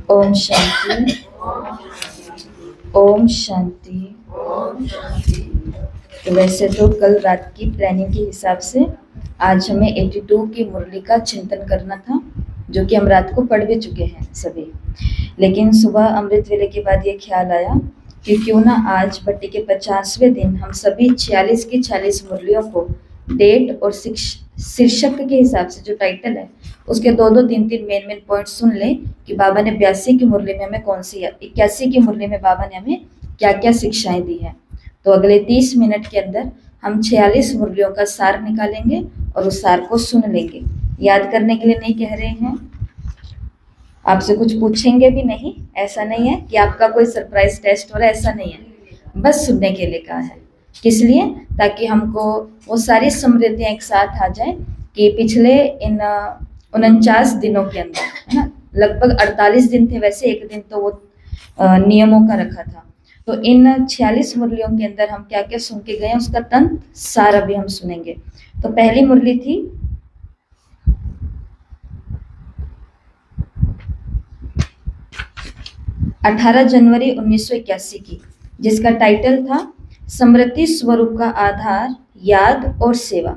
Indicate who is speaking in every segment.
Speaker 1: ओम शांति। ओम शांति। तो वैसे तो कल रात की प्लानिंग के हिसाब से आज हमें 82 की मुरली का चिंतन करना था, जो कि हम रात को पढ़ भी चुके हैं सभी। लेकिन सुबह अमृत वेले के बाद ये ख्याल आया कि क्यों ना आज भट्टी के 50वें दिन हम सभी 46 की 46 मुरलियों को डेट और शीर्षक के हिसाब से जो टाइटल है उसके 2-2, 3-3 मेन पॉइंट सुन लें कि बाबा ने 82 की मुरली में हमें कौन सी, 81 की मुरली में बाबा ने हमें क्या क्या शिक्षाएं दी हैं। तो अगले 30 मिनट के अंदर हम 46 मुरलियों का सार निकालेंगे और उस सार को सुन लेंगे। याद करने के लिए नहीं कह रहे हैं, आपसे कुछ पूछेंगे भी नहीं, ऐसा नहीं है कि आपका कोई सरप्राइज टेस्ट हो रहा है, ऐसा नहीं है, बस सुनने के लिए कहा है। किस लिए? ताकि हमको वो सारी स्मृतियां एक साथ आ जाए कि पिछले इन 49 दिनों के अंदर, है ना, लगभग 48 दिन थे, वैसे एक दिन तो वो नियमों का रखा था। तो इन 46 मुरलियों के अंदर हम क्या क्या सुन के गए हैं उसका तंत्र सार अभी हम सुनेंगे। तो पहली मुरली थी 18 जनवरी 1981 की, जिसका टाइटल था स्मृति स्वरूप का आधार, याद और सेवा।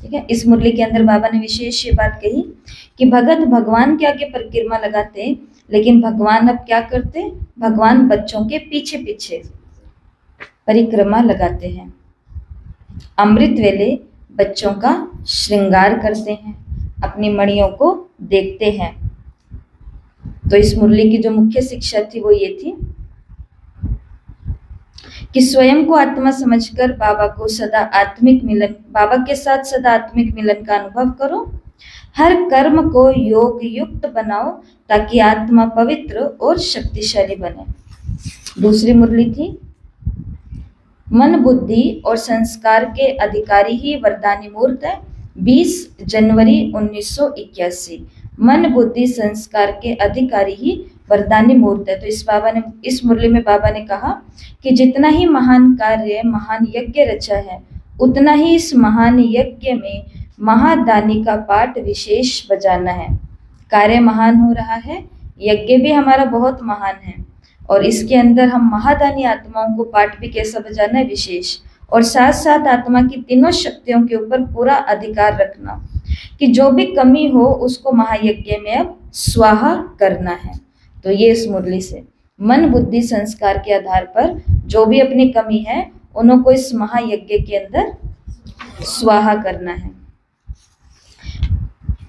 Speaker 1: ठीक है, इस मुरली के अंदर बाबा ने विशेष ये बात कही कि भगत भगवान के आगे परिक्रमा लगाते, लेकिन भगवान अब क्या करते? भगवान बच्चों के पीछे पीछे परिक्रमा लगाते हैं। अमृत वेले बच्चों का श्रृंगार करते हैं, अपनी मणियों को देखते हैं। तो इस मुरली की जो मुख्य शिक्षा थी वो ये थी कि स्वयं को आत्मा समझकर बाबा को सदा आत्मिक मिलन, बाबा के साथ सदा आत्मिक मिलन का अनुभव करो। हर कर्म को योग युक्त बनाओ ताकि आत्मा पवित्र और शक्तिशाली बने। दूसरी मुरली थी मन बुद्धि और संस्कार के अधिकारी ही वरदानी मूर्त है, 20 जनवरी 1981। मन बुद्धि संस्कार के अधिकारी ही वरदानी मूर्त है। तो इस मुरली में बाबा ने कहा कि जितना ही महान कार्य, महान यज्ञ रचा है, उतना ही इस महान यज्ञ में महादानी का पाठ विशेष बजाना है। कार्य महान हो रहा है, यज्ञ भी हमारा बहुत महान है, और इसके अंदर हम महादानी आत्माओं को पाठ भी कैसा बजाना है? विशेष। और साथ साथ आत्मा की तीनों शक्तियों के ऊपर पूरा अधिकार रखना कि जो भी कमी हो उसको महायज्ञ में अब स्वाहा करना है। तो ये इस मुरली से मन बुद्धि संस्कार के आधार पर जो भी अपनी कमी है उनको इस महायज्ञ के अंदर स्वाहा करना है।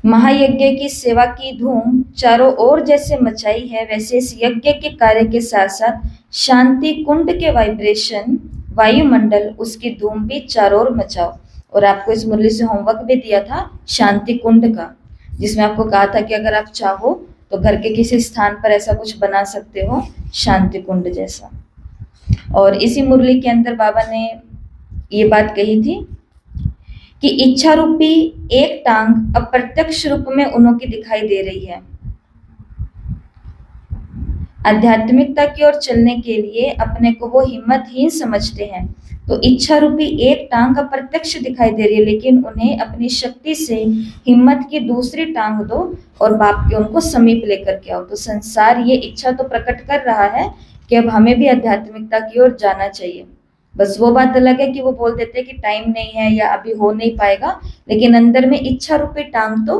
Speaker 1: महायज्ञ की सेवा की धूम चारों ओर जैसे मचाई है, वैसे इस यज्ञ के कार्य के साथ साथ शांति कुंड के वाइब्रेशन, वायुमंडल, उसकी धूम भी चारों ओर मचाओ। और आपको इस मुरली से होमवर्क भी दिया था शांति कुंड का, जिसमें आपको कहा था कि अगर आप चाहो तो घर के किसी स्थान पर ऐसा कुछ बना सकते हो, शांति कुंड जैसा। और इसी मुरली के अंदर बाबा ने ये बात कही थी कि इच्छा रूपी एक टांग अप्रत्यक्ष रूप में उन्हों की दिखाई दे रही है। आध्यात्मिकता की ओर चलने के लिए अपने को वो हिम्मतहीन समझते हैं। तो इच्छा रूपी एक टांग अप्रत्यक्ष दिखाई दे रही है, लेकिन उन्हें अपनी शक्ति से हिम्मत की दूसरी टांग दो और बाप के उनको समीप लेकर के आओ। तो संसार ये इच्छा तो प्रकट कर रहा है कि अब हमें भी आध्यात्मिकता की ओर जाना चाहिए। बस वो बात अलग है कि वो बोल देते हैं कि टाइम नहीं है या अभी हो नहीं पाएगा, लेकिन अंदर में इच्छा रूपी टांग तो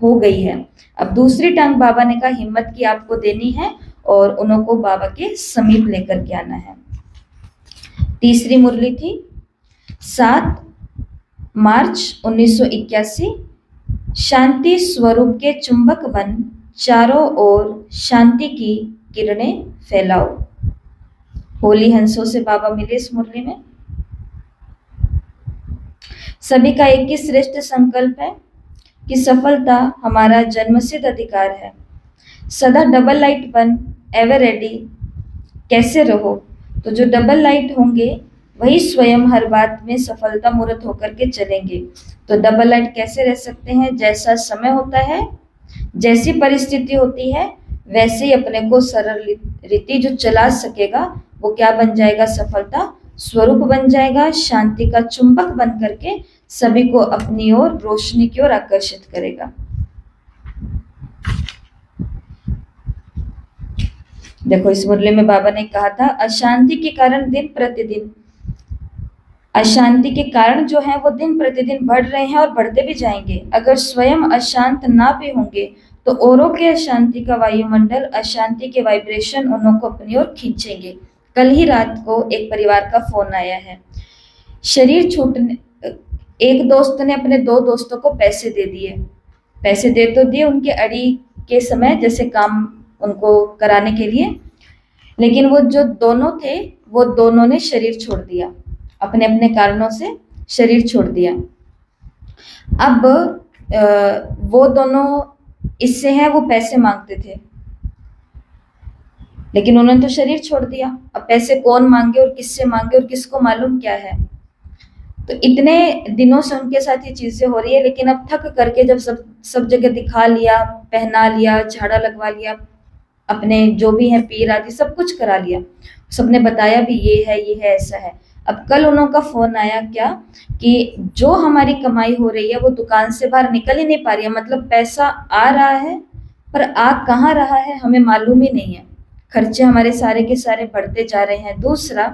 Speaker 1: हो गई है। अब दूसरी टांग बाबा ने कहा हिम्मत की आपको देनी है और उनको बाबा के समीप लेकर के आना है। तीसरी मुरली थी 7 मार्च 1981। शांति स्वरूप के चुंबक बन चारों ओर शांति की किरणें फैलाओ। होली हंसों से बाबा मिले इस मुरली में। सभी का एक ही श्रेष्ठ संकल्प है कि सफलता हमारा जन्मसिद्ध अधिकार है। सदा डबल लाइट बन, एवर रेडी कैसे रहो। तो जो डबल लाइट होंगे वही स्वयं हर बात में सफलता मूर्त होकर के चलेंगे। तो डबल लाइट कैसे रह सकते हैं? जैसा समय होता है, जैसी परिस्थिति होती है, वैसे ही अपने को सरल रीति जो चला सकेगा वो क्या बन जाएगा? सफलता स्वरूप बन जाएगा, शांति का चुंबक बन करके सभी को अपनी ओर, रोशनी की ओर आकर्षित करेगा। देखो इस मुरली में बाबा ने कहा था, अशांति के कारण दिन प्रतिदिन, अशांति के कारण जो है वो दिन प्रतिदिन बढ़ रहे हैं और बढ़ते भी जाएंगे। अगर स्वयं अशांत ना भी होंगे तो औरों के अशांति का वायुमंडल, अशांति के वाइब्रेशन उन्हों को अपनी ओर खींचेंगे। कल ही रात को एक परिवार का फोन आया है, शरीर छूटने, एक दोस्त ने अपने दो दोस्तों को पैसे दे दिए, पैसे दे तो दिए उनके अड़ी के समय, जैसे काम उनको कराने के लिए, लेकिन वो जो दोनों थे वो दोनों ने शरीर छोड़ दिया, अपने अपने कारणों से शरीर छोड़ दिया। अब वो दोनों इससे हैं, वो पैसे मांगते थे लेकिन उन्होंने तो शरीर छोड़ दिया। अब पैसे कौन मांगे और किससे मांगे और किसको मालूम क्या है। तो इतने दिनों से उनके साथ ये चीजें हो रही है, लेकिन अब थक करके जब सब जगह दिखा लिया, पहना लिया, झाड़ा लगवा लिया, अपने जो भी है पीर आदि सब कुछ करा लिया, सबने बताया भी ये है ऐसा है। अब कल उन्हों का फोन आया क्या कि जो हमारी कमाई हो रही है वो दुकान से बाहर निकल ही नहीं पा रही है, मतलब पैसा आ रहा है पर आ कहाँ रहा है हमें मालूम ही नहीं है, खर्चे हमारे सारे के सारे बढ़ते जा रहे हैं। दूसरा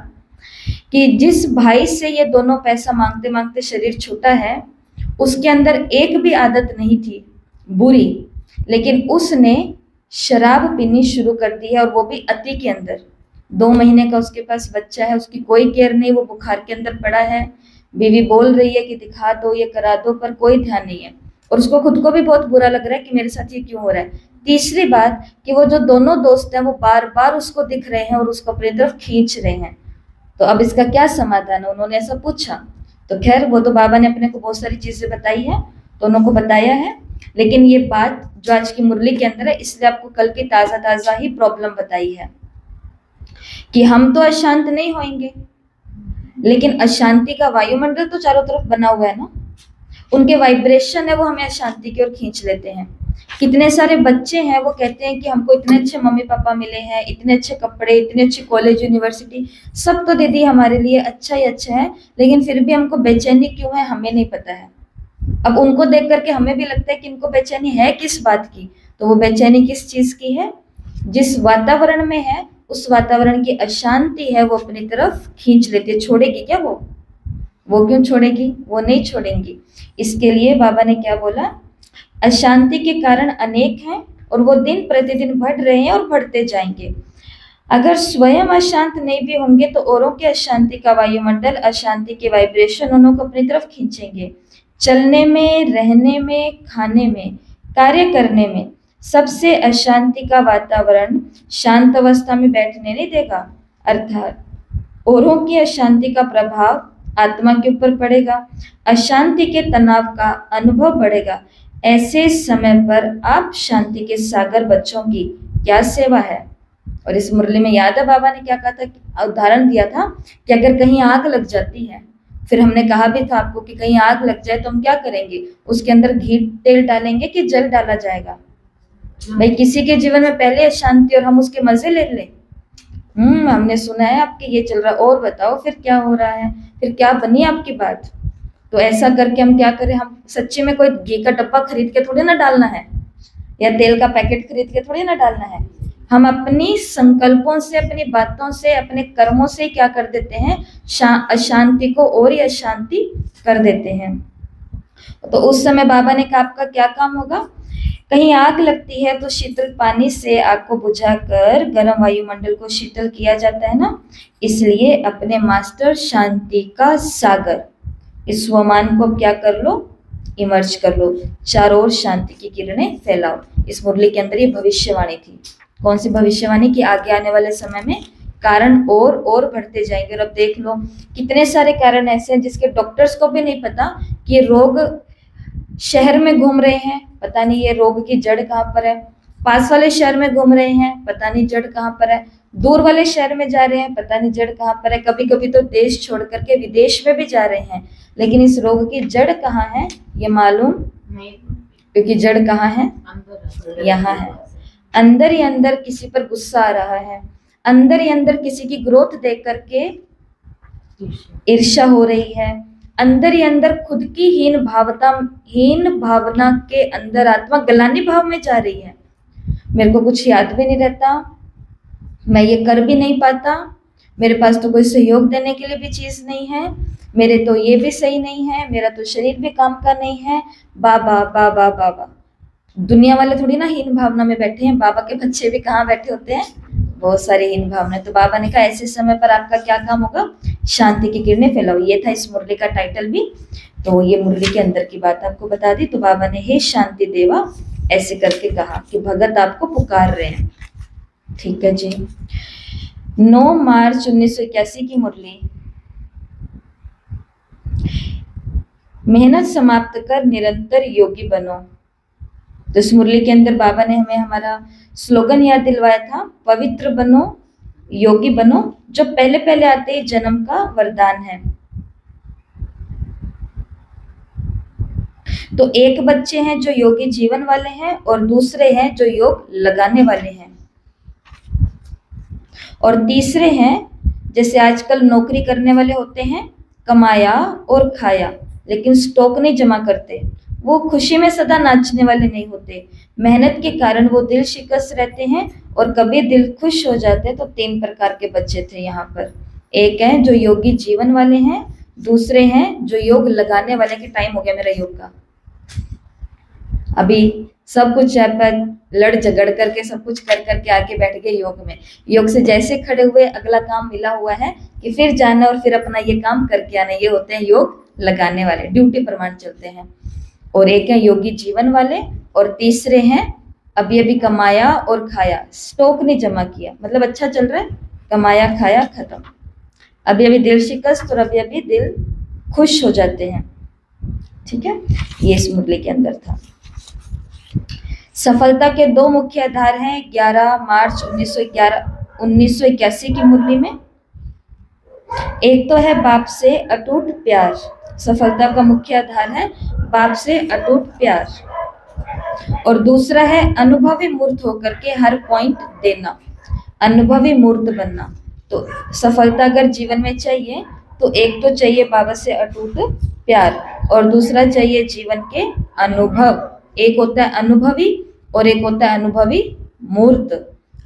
Speaker 1: कि जिस भाई से ये दोनों पैसा मांगते मांगते शरीर छूटा है, उसके अंदर एक भी आदत नहीं थी बुरी, लेकिन उसने शराब पीनी शुरू कर दी है और वो भी अति के अंदर। 2 महीने का उसके पास बच्चा है, उसकी कोई केयर नहीं, वो बुखार के अंदर पड़ा है, बीवी बोल रही है कि दिखा दो ये करा दो, पर कोई ध्यान नहीं है और उसको खुद को भी बहुत बुरा लग रहा है कि मेरे साथ ये क्यों हो रहा है। तीसरी बात कि वो जो दोनों दोस्त हैं वो बार बार उसको दिख रहे हैं और उसको अपनी तरफ खींच रहे हैं। तो अब इसका क्या समाधान है, उन्होंने ऐसा पूछा। तो खैर वो तो बाबा ने अपने को बहुत सारी चीजें बताई है, दोनों को बताया है, लेकिन ये बात जो आज की मुरली के अंदर है, इसलिए आपको कल की ताजा ताजा ही प्रॉब्लम बताई है कि हम तो अशांत नहीं होंगे, लेकिन अशांति का वायुमंडल तो चारों तरफ बना हुआ है ना, उनके वाइब्रेशन है वो हमें अशांति की ओर खींच लेते हैं। कितने सारे बच्चे हैं वो कहते हैं कि हमको इतने अच्छे मम्मी पापा मिले हैं, इतने अच्छे कपड़े, इतने अच्छे कॉलेज यूनिवर्सिटी, सब तो दीदी हमारे लिए अच्छा ही अच्छा है, लेकिन फिर भी हमको बेचैनी क्यों है हमें नहीं पता है। अब उनको देख करके हमें भी लगता है कि इनको बेचैनी है किस बात की, तो वो बेचैनी किस चीज की है, जिस वातावरण में है उस वातावरण की अशांति है वो अपनी तरफ खींच लेती है। छोड़ेगी क्या वो क्यों छोड़ेगी, वो नहीं छोड़ेंगी। इसके लिए बाबा ने क्या बोला, अशांति के कारण अनेक हैं और वो दिन प्रतिदिन बढ़ रहे हैं और बढ़ते जाएंगे। अगर स्वयं अशांत नहीं भी होंगे तो औरों के अशांति का वायुमंडल, अशांति के वाइब्रेशन उन्हों को अपनी तरफ खींचेंगे। चलने में, रहने में, खाने में, कार्य करने में सबसे अशांति का वातावरण शांत अवस्था में बैठने नहीं देगा, अर्थात औरों की अशांति का प्रभाव आत्मा के ऊपर पड़ेगा, अशांति के तनाव का अनुभव बढ़ेगा। ऐसे समय पर आप शांति के सागर बच्चों की क्या सेवा है। और इस मुरली में याद है बाबा ने क्या कहा था, उदाहरण दिया था कि अगर कहीं आग लग जाती है, फिर हमने कहा भी था आपको कि कहीं आग लग जाए तो हम क्या करेंगे, उसके अंदर घी तेल डालेंगे कि जल डाला जाएगा। भाई किसी के जीवन में पहले अशांति और हम उसके मजे ले लें। हमने सुना है आपके ये चल रहा, और बताओ फिर क्या हो रहा है, फिर क्या बनी आपकी बात। तो ऐसा करके हम क्या करें, हम सच्ची में कोई घी का डब्बा खरीद के थोड़ी ना डालना है, या तेल का पैकेट खरीद के थोड़ी ना डालना है। हम अपनी संकल्पों से, अपनी बातों से, अपने कर्मों से क्या कर देते हैं, अशांति को और ही अशांति कर देते हैं। तो उस समय बाबा ने कहा आपका क्या काम होगा, कहीं आग लगती है तो शीतल पानी से आग को बुझाकर गर्म वायुमंडल को शीतल किया जाता है ना, इसलिए अपने मास्टर शांति का सागर, इस स्वमान को क्या कर लो, इमर्ज कर लो, चारों ओर शांति की किरणें फैलाओ। इस मुरली के अंदर ये भविष्यवाणी थी। कौन सी भविष्यवाणी की, आगे आने वाले समय में कारण और बढ़ते जाएंगे। और अब देख लो कितने सारे कारण ऐसे हैं जिसके डॉक्टर्स को भी नहीं पता कि ये रोग शहर में घूम रहे हैं, पता नहीं ये रोग की जड़ कहाँ पर है। पास वाले शहर में घूम रहे हैं, पता नहीं जड़ कहाँ पर है। दूर वाले शहर में जा रहे हैं, पता नहीं जड़ कहाँ पर है। कभी कभी तो देश छोड़ करके विदेश में भी जा रहे हैं, लेकिन इस रोग की जड़ कहाँ है ये मालूम नहीं, क्योंकि जड़ कहाँ है, यहाँ है। अंदर ही अंदर किसी पर गुस्सा आ रहा है, अंदर ही अंदर किसी की ग्रोथ देख करके ईर्ष्या हो रही है, अंदर ही अंदर खुद की हीन भावना के अंदर आत्मा गलानी भाव में जा रही है। मेरे को कुछ याद भी नहीं रहता, मैं ये कर भी नहीं पाता, मेरे पास तो कोई सहयोग देने के लिए भी चीज नहीं है, मेरे तो ये भी सही नहीं है, मेरा तो शरीर भी काम का नहीं है। बाबा बाबा बाबा, दुनिया वाले थोड़ी ना हीन भावना में बैठे हैं, बाबा के बच्चे भी कहाँ बैठे होते हैं, बहुत सारी हीन भावना। तो बाबा ने कहा ऐसे समय पर आपका क्या काम होगा, शांति की किरणें फैलाओ। ये था इस मुरली का टाइटल भी। तो ये मुरली के अंदर की बात आपको बता दी। तो बाबा ने हे शांति देवा ऐसे करके कहा कि भगत आपको पुकार रहे हैं। ठीक है जी। 9 मार्च 1981 की मुरली। मेहनत समाप्त कर निरंतर योगी बनो। तो इस मुरली के अंदर बाबा ने हमें हमारा स्लोगन याद दिलवाया था, पवित्र बनो योगी बनो, जो पहले पहले आते ही जन्म का वरदान है। तो एक बच्चे हैं जो योगी जीवन वाले हैं और दूसरे हैं जो योग लगाने वाले हैं, और तीसरे हैं जैसे आजकल नौकरी करने वाले होते हैं, कमाया और खाया लेकिन स्टॉक नहीं जमा करते, वो खुशी में सदा नाचने वाले नहीं होते, मेहनत के कारण वो दिल शिकस्त रहते हैं और कभी दिल खुश हो जाते हैं। तो 3 प्रकार के बच्चे थे यहाँ पर। एक है जो योगी जीवन वाले हैं, दूसरे हैं जो योग लगाने वाले। के टाइम हो गया मेरा योग का, अभी सब कुछ पर लड़ झगड़ करके सब कुछ कर करके आके बैठ गए योग में। योग से जैसे खड़े हुए अगला काम मिला हुआ है कि फिर जाना और फिर अपना ये काम करके आना। ये होते हैं योग लगाने वाले, ड्यूटी प्रमाण चलते हैं। और एक है योगी जीवन वाले, और तीसरे हैं अभी अभी कमाया और खाया, स्टॉक नहीं जमा किया, मतलब अच्छा चल रहा है, कमाया खाया खत्म, अभी अभी दिल शिकस्त और अभी अभी दिल खुश हो जाते हैं। ठीक है, ये इस मुरली के अंदर था। सफलता के 2 मुख्य आधार हैं 11 मार्च 1981 की मुरली में। एक तो है बाप से अटूट प्यार, सफलता का मुख्य आधार है बाप से अटूट प्यार, और दूसरा है अनुभवी मूर्त होकर के हर पॉइंट देना, अनुभवी मूर्त बनना। तो सफलता अगर जीवन में चाहिए तो एक तो चाहिए बाबा से अटूट प्यार और दूसरा चाहिए जीवन के अनुभव। एक होता है अनुभवी और एक होता है अनुभवी मूर्त।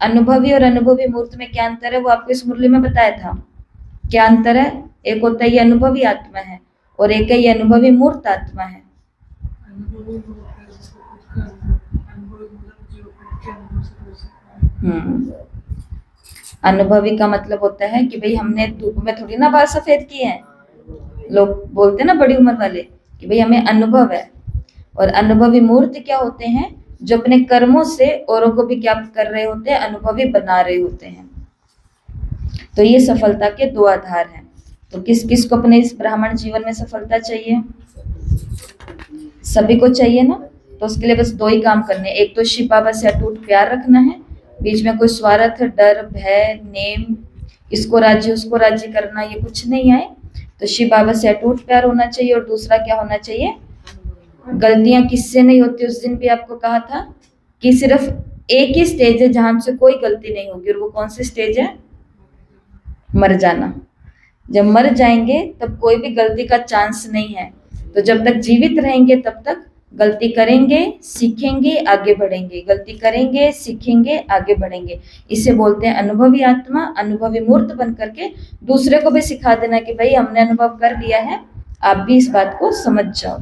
Speaker 1: अनुभवी और अनुभवी मूर्त में क्या अंतर है वो आपको इस मुरली में बताया था। क्या अंतर है, एक होता है ये अनुभवी आत्मा है और एक है ये अनुभवी मूर्त आत्मा है। अनुभवी का मतलब होता है कि भाई हमने धूप में थोड़ी ना बाल सफेद किए हैं, लोग बोलते हैं ना बड़ी उम्र वाले कि भाई हमें अनुभव है। और अनुभवी मूर्त क्या होते हैं, जो अपने कर्मों से औरों को भी क्या कर रहे होते हैं, अनुभवी बना रहे होते हैं। तो ये सफलता के 2 आधार हैं। तो किस किस को अपने इस ब्राह्मण जीवन में सफलता चाहिए, सभी को चाहिए ना। तो उसके लिए बस 2 ही काम करने, एक तो शिव बाबा से अटूट प्यार रखना है, बीच में कोई स्वार्थ डर भय नेम इसको राज्य उसको राज्य करना ये कुछ नहीं आए। तो शिव बाबा से अटूट प्यार होना चाहिए और दूसरा क्या होना चाहिए, गलतियां किससे नहीं होती। उस दिन भी आपको कहा था कि सिर्फ एक ही स्टेज है जहां से कोई गलती नहीं होगी, और वो कौन सी स्टेज है, मर जाना। जब मर जाएंगे तब कोई भी गलती का चांस नहीं है। तो जब तक जीवित रहेंगे तब तक गलती करेंगे सीखेंगे आगे बढ़ेंगे, गलती करेंगे सीखेंगे आगे बढ़ेंगे। इसे बोलते हैं अनुभवी आत्मा, अनुभवी मूर्त बन करके दूसरे को भी सिखा देना कि भाई हमने अनुभव कर लिया है, आप भी इस बात को समझ जाओ।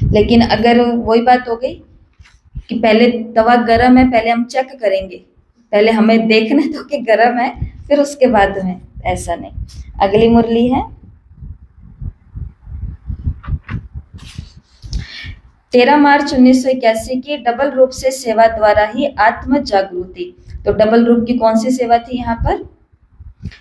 Speaker 1: लेकिन अगर वही बात हो गई कि पहले तवा गर्म है, पहले हम चेक करेंगे, पहले हमें देखने दो कि गर्म है फिर उसके बाद में, ऐसा नहीं। अगली मुरली है 13 मार्च 1981 की, डबल रूप से सेवा द्वारा ही आत्म जागृति। तो डबल रूप की कौन सी सेवा थी यहाँ पर,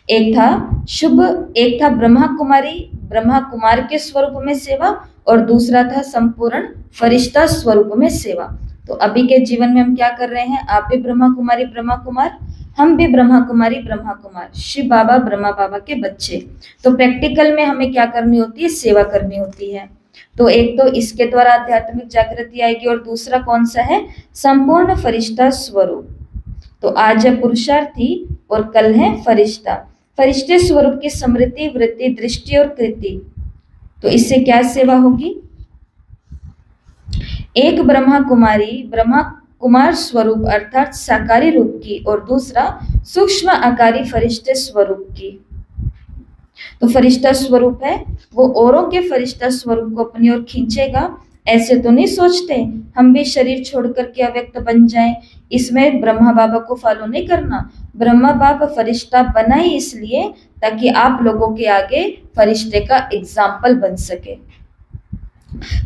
Speaker 1: एक था शुभ, एक था ब्रह्मा कुमारी ब्रह्मा कुमार के स्वरूप में सेवा और दूसरा था संपूर्ण फरिश्ता स्वरूप में सेवा। तो अभी के जीवन में हम क्या कर रहे हैं, आप भी ब्रह्मा कुमारी ब्रह्मा कुमार, हम भी ब्रह्मा कुमारी ब्रह्मा कुमार, शिव बाबा ब्रह्मा बाबा के बच्चे। तो प्रैक्टिकल में हमें क्या करनी होती है, सेवा करनी होती है। तो एक तो इसके द्वारा आध्यात्मिक जागृति आएगी और दूसरा कौन सा है, संपूर्ण फरिश्ता स्वरूप। तो आज है पुरुषार्थी और कल है फरिश्ता। फरिश्ते स्वरूप की स्मृति वृत्ति दृष्टि और कृति। तो इससे क्या सेवा होगी, एक ब्रह्मा कुमारी ब्रह्मा कुमार स्वरूप अर्थात साकारी रूप की और दूसरा सूक्ष्म आकारी फरिश्ते स्वरूप की। तो फरिश्ता स्वरूप है, वो औरों के फरिश्ता स्वरूप को अपनी ओर खींचेगा, ऐसे तो नहीं सोचते हम भी शरीर छोड़कर के अव्यक्त बन जाएं। इसमें ब्रह्मा बाबा को फॉलो नहीं करना। ब्रह्मा बाबा फरिश्ता बना ही इसलिए ताकि आप लोगों के आगे फरिश्ते का एग्जाम्पल बन सके।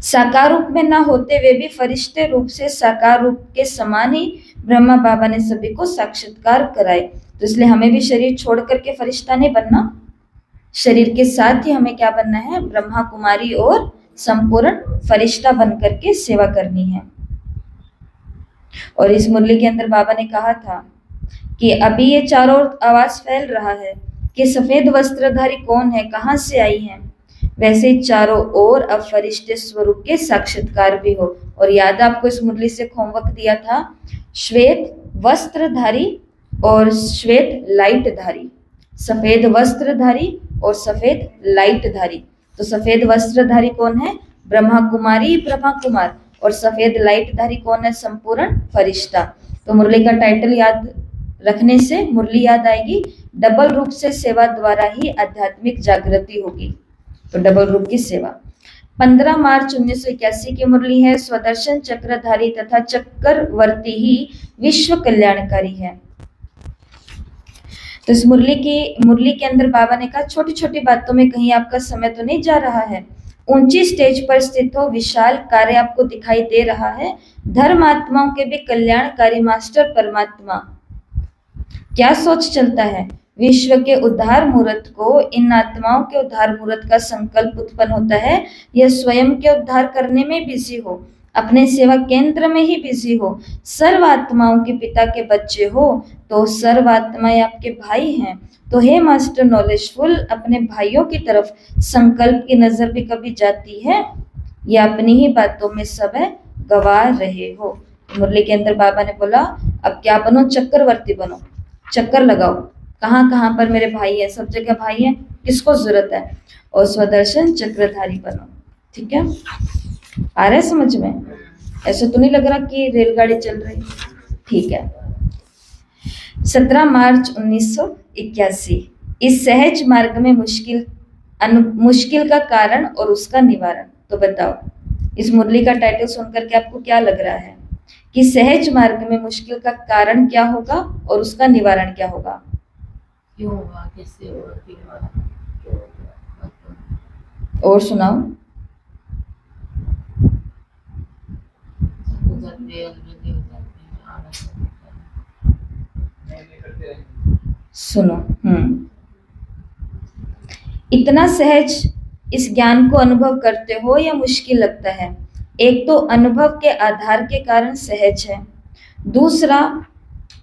Speaker 1: साकार रूप में ना होते वे भी फरिश्ते रूप से साकार रूप के समान ही ब्रह्मा बाबा ने सभी को साक्षात्कार कराए। तो इसलिए हमें भी शरीर छोड़ करके फरिश्ता नहीं बनना, शरीर के साथ ही हमें क्या बनना है, ब्रह्मा कुमारी और संपूर्ण फरिश्ता बन करके सेवा करनी है। और इस मुरली के अंदर बाबा ने कहा था कि अभी ये चारों ओर आवाज फैल रहा है कि सफेद वस्त्रधारी कौन है, कहाँ से आई है। वैसे ही चारों ओर अब फरिश्ते स्वरूप के साक्षात्कार भी हो। और याद आपको इस मुरली से होमवर्क दिया था, श्वेत वस्त्रधारी और श्वेत लाइटधारी, सफेद वस्त्रधारी और सफेद लाइटधारी। तो सफेद वस्त्रधारी कौन है, ब्रह्मा कुमारी ब्रह्मा कुमार, और सफेद लाइटधारी कौन है, संपूर्ण फरिश्ता। तो मुरली का टाइटल याद रखने से मुरली याद आएगी, डबल रूप से सेवा द्वारा ही आध्यात्मिक जागृति होगी। तो डबल रूप की सेवा। 15 मार्च 1981 की मुरली है, स्वदर्शन चक्रधारी तथा चक्रवर्ती ही विश्व कल्याणकारी है। तो इस मुरली के अंदर बाबा ने कहा, छोटी छोटी बातों में कहीं आपका समय तो नहीं जा रहा है। ऊंची स्टेज पर स्थित हो, विशाल कार्य आपको दिखाई दे रहा है। धर्मात्माओं के भी कल्याणकारी मास्टर परमात्मा क्या सोच चलता है, विश्व के उद्धार मूर्त को इन आत्माओं के उद्धार मूर्त का संकल्प उत्पन्न होता है। यह स्वयं के उद्धार करने में बिजी हो, अपने सेवा केंद्र में ही बिजी हो, सर्व आत्माओं के पिता के बच्चे हो, तो सर्व आत्माएं आपके भाई हैं। तो हे मास्टर नॉलेजफुल, अपने भाइयों की तरफ संकल्प की नजर भी कभी जाती है या अपनी ही बातों में सब है गवा रहे हो। मुरली के अंदर बाबा ने बोला, अब क्या बनो, चक्रवर्ती बनो, चक्कर लगाओ, कहाँ कहाँ पर मेरे भाई है, सब जगह भाई है, किसको जरूरत है, और स्वदर्शन चक्रधारी बनो। ठीक है, आ रहा है समझ में? ऐसे तो नहीं लग रहा कि रेलगाड़ी चल रही। ठीक है। 17 मार्च 1981, इस सहज मार्ग में मुश्किल का कारण और उसका निवारण। तो बताओ, इस मुरली का टाइटल सुनकर के आपको क्या लग रहा है कि सहज मार्ग में मुश्किल का कारण क्या होगा और उसका निवारण क्या होगा?
Speaker 2: क्यों होगा, कैसे होगा,
Speaker 1: और सुनाओ। सुनो, इतना सहज इस ज्ञान को अनुभव करते हो या मुश्किल लगता है? एक तो अनुभव के आधार के कारण सहज है,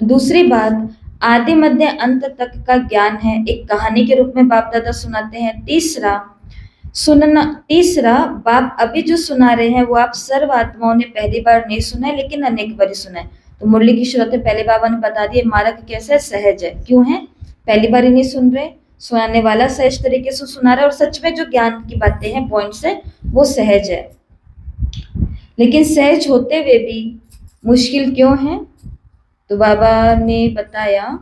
Speaker 1: दूसरी बात आदि मध्य अंत तक का ज्ञान है, एक कहानी के रूप में बाप दादा सुनाते हैं। तीसरा बाप अभी जो सुना रहे हैं वो आप सर्व आत्माओं ने पहली बार नहीं सुना है, लेकिन अनेक बार सुना है। तो मुरली की शुरुआत पहले बाबा ने बता दिया मार्ग कैसा है, सहज है। क्यों है? पहली बार ही नहीं सुन रहे, सुनाने वाला सहज तरीके से सुना रहा है, और सच में जो ज्ञान की बातें हैं, पॉइंट्स है, वो सहज है। लेकिन सहज होते हुए भी मुश्किल क्यों है? तो बाबा ने बताया,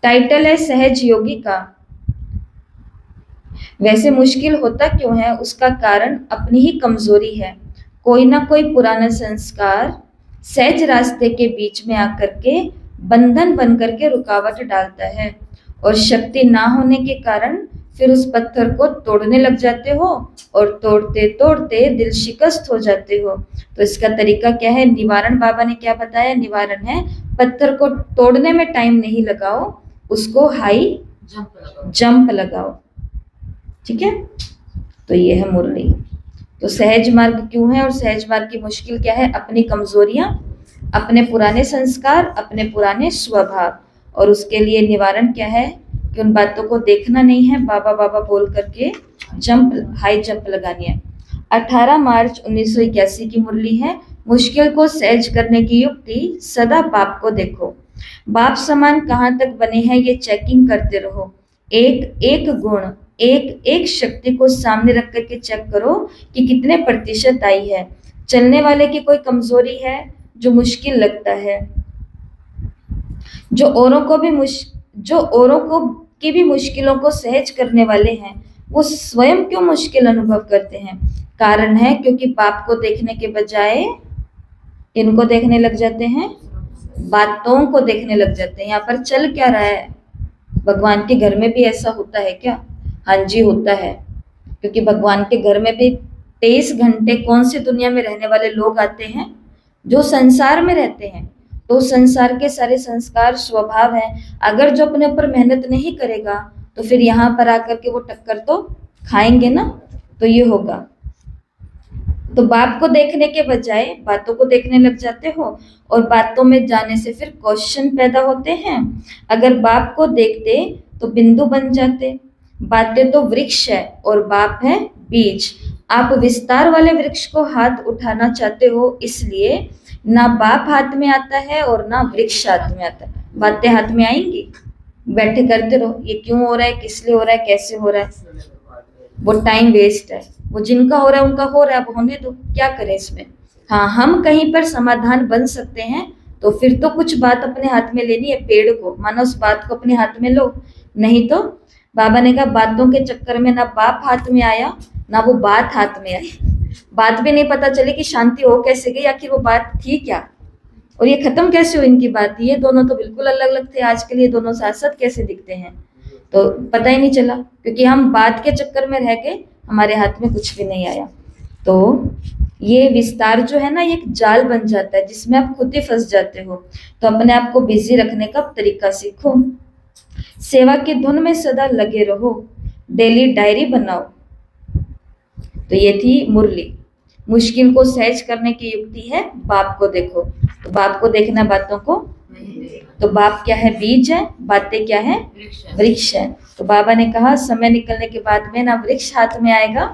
Speaker 1: टाइटल है सहज योगी का। वैसे मुश्किल होता क्यों है, उसका कारण अपनी ही कमजोरी है। कोई ना कोई पुराना संस्कार सहज रास्ते के बीच में आकर के बंधन बन करके रुकावट डालता है, और शक्ति ना होने के कारण फिर उस पत्थर को तोड़ने लग जाते हो, और तोड़ते तोड़ते दिल शिकस्त हो जाते हो। तो इसका तरीका क्या है? निवारण बाबा ने क्या बताया? निवारण है पत्थर को तोड़ने में टाइम नहीं लगाओ, उसको हाई जंप लगाओ। ठीक है, तो ये है मुरली। तो सहज मार्ग क्यों है और सहज मार्ग की मुश्किल क्या है? अपनी कमजोरियां, अपने पुराने संस्कार, अपने पुराने स्वभाव। और उसके लिए निवारण क्या है कि उन बातों को देखना नहीं है, बाबा बाबा बोल करके हाई जंप लगानी है। 18 मार्च 1981 की मुरली है, मुश्किल को सहज करने की युक्ति, सदा बाप को देखो। बाप समान कहाँ तक बने हैं ये चेकिंग करते रहो। एक एक गुण, एक एक शक्ति को सामने रख करके चेक करो कि कितने प्रतिशत आई है। चलने वाले की कोई कमजोरी है जो मुश्किल लगता है, जो औरों को की भी मुश्किलों को सहज करने वाले हैं, वो स्वयं क्यों मुश्किल अनुभव करते हैं? कारण है क्योंकि बाप को देखने के बजाय इनको देखने लग जाते हैं, बातों को देखने लग जाते हैं। यहाँ पर चल क्या रहा है? भगवान के घर में भी ऐसा होता है क्या? हाँ जी, होता है। क्योंकि भगवान के घर में भी 23 घंटे कौन सी दुनिया में रहने वाले लोग आते हैं? जो संसार में रहते हैं। तो संसार के सारे संस्कार स्वभाव है, अगर जो अपने ऊपर मेहनत नहीं करेगा तो फिर यहाँ पर आकर के वो टक्कर तो खाएंगे ना। तो ये होगा। तो बाप को देखने के बजाय बातों को देखने लग जाते हो, और बातों में जाने से फिर क्वेश्चन पैदा होते हैं। अगर बाप को देखते तो बिंदु बन जाते। बातें तो वृक्ष है और बाप है बीज। आप विस्तार वाले वृक्ष को हाथ उठाना चाहते हो, इसलिए ना बाप हाथ में आता है और ना वृक्ष हाथ में आता है। बातें हाथ में आएंगी? बैठे करते रहो, ये क्यों हो रहा है, किस लिए हो रहा है, कैसे हो रहा है, वो टाइम वेस्ट है। वो जिनका हो रहा है उनका हो रहा है, अब होने दो, क्या करें इसमें। हाँ, हम कहीं पर समाधान बन सकते हैं तो फिर तो कुछ बात अपने हाथ में लेनी है। पेड़ को मानो उस बात को अपने हाथ में लो, नहीं तो बाबा ने कहा बातों के चक्कर में ना बाप हाथ में आया ना वो बात हाथ में आई। बात भी नहीं पता चली कि शांति हो कैसे गई, आखिर वो बात थी क्या और ये खत्म कैसे हुई इनकी बात। ये दोनों तो बिल्कुल अलग अलग थे, आजकल ये दोनों साथ साथ कैसे दिखते हैं, तो पता ही नहीं चला, क्योंकि हम बात के चक्कर में रह गए, हमारे हाथ में कुछ भी नहीं आया। तो ये विस्तार जो है ना, ये एक जाल बन जाता है जिसमें आप खुद ही फंस जाते हो। तो अपने आप को बिजी रखने का तरीका सीखो। सेवा की धुन में सदा लगे रहो, डेली डायरी बनाओ। तो ये थी मुरली। मुश्किल को सहज करने की युक्ति है बाप को देखो। तो बाप को देखना, बातों को। तो बाप क्या है? बीज है। बातें क्या है? वृक्ष है। तो बाबा ने कहा समय निकलने के बाद में ना वृक्ष हाथ में आएगा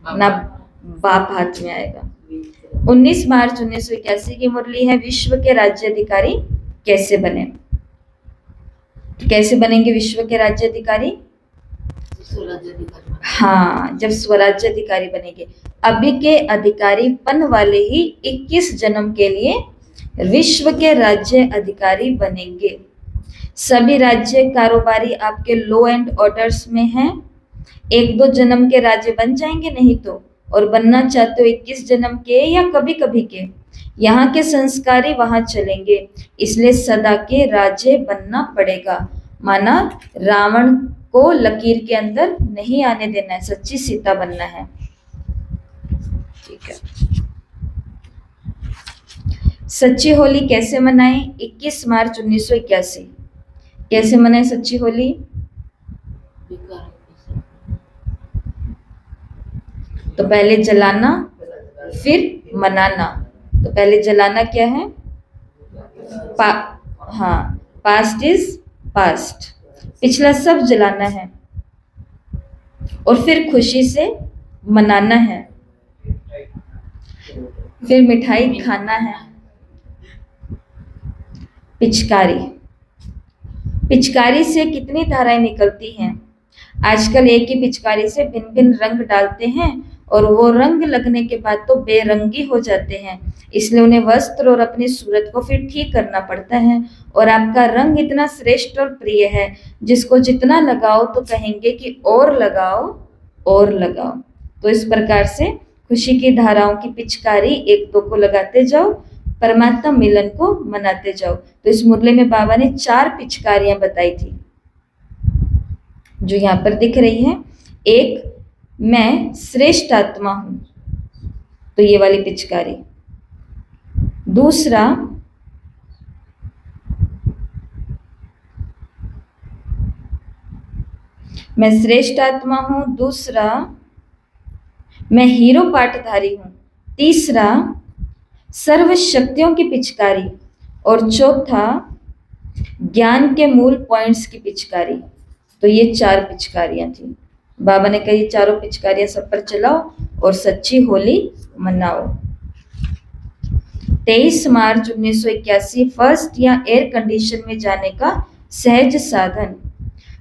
Speaker 1: ना बाप हाथ में आएगा। 19 मार्च 1981 की मुरली है, विश्व के राज्याधिकारी कैसे बने। तो कैसे बनेंगे विश्व के राज्याधिकारी? हाँ, जब स्वराज्य अधिकारी बनेंगे। अभी के अधिकारीपन वाले ही 21 जन्म के लिए विश्व के राज्य अधिकारी बनेंगे। सभी राज्य कारोबारी आपके लॉ एंड ऑर्डर्स में हैं। 1-2 जन्म के राज्य बन जाएंगे, नहीं तो, और बनना चाहते हो 21 जन्म के या कभी कभी के, यहाँ के संस्कारी वहां चलेंगे, इसलिए सदा के राज्य बनना पड़ेगा। माना रावण को लकीर के अंदर नहीं आने देना है, सच्ची सीता बनना है। ठीक है। सच्ची होली कैसे मनाएं? 21 मार्च 1981 कैसे मनाएं सच्ची होली? तो पहले जलाना फिर मनाना। तो पहले जलाना क्या है? हाँ, पास्ट इज पास्ट, पिछला सब जलाना है, और फिर खुशी से मनाना है, फिर मिठाई खाना है। पिचकारी, पिचकारी से कितनी धाराएं निकलती हैं। आजकल एक ही पिचकारी से भिन्न भिन्न रंग डालते हैं, और वो रंग लगने के बाद तो बेरंगी हो जाते हैं, इसलिए उन्हें वस्त्र और अपनी सूरत को फिर ठीक करना पड़ता है। और आपका रंग इतना श्रेष्ठ और प्रिय है, जिसको जितना लगाओ तो कहेंगे कि और लगाओ और लगाओ। तो इस प्रकार से खुशी की धाराओं की पिचकारी 1-2 को लगाते जाओ, परमात्मा मिलन को मनाते जाओ। तो इस मुरली में बाबा ने 4 पिचकारियां बताई थी, जो यहाँ पर दिख रही है। एक, मैं श्रेष्ठ आत्मा हूं, तो ये वाली पिचकारी। दूसरा, मैं श्रेष्ठ आत्मा हूं। दूसरा, मैं हीरो पाठधारी हूं। तीसरा, सर्व शक्तियों की पिचकारी। और चौथा, ज्ञान के मूल पॉइंट्स की पिचकारी। तो ये 4 पिचकारियां थी। बाबा ने कही चारों पिचकारियां सब पर चलाओ और सच्ची होली मनाओ। 23 मार्च 1981 फर्स्ट या एयर कंडीशन में जाने का सहज साधन।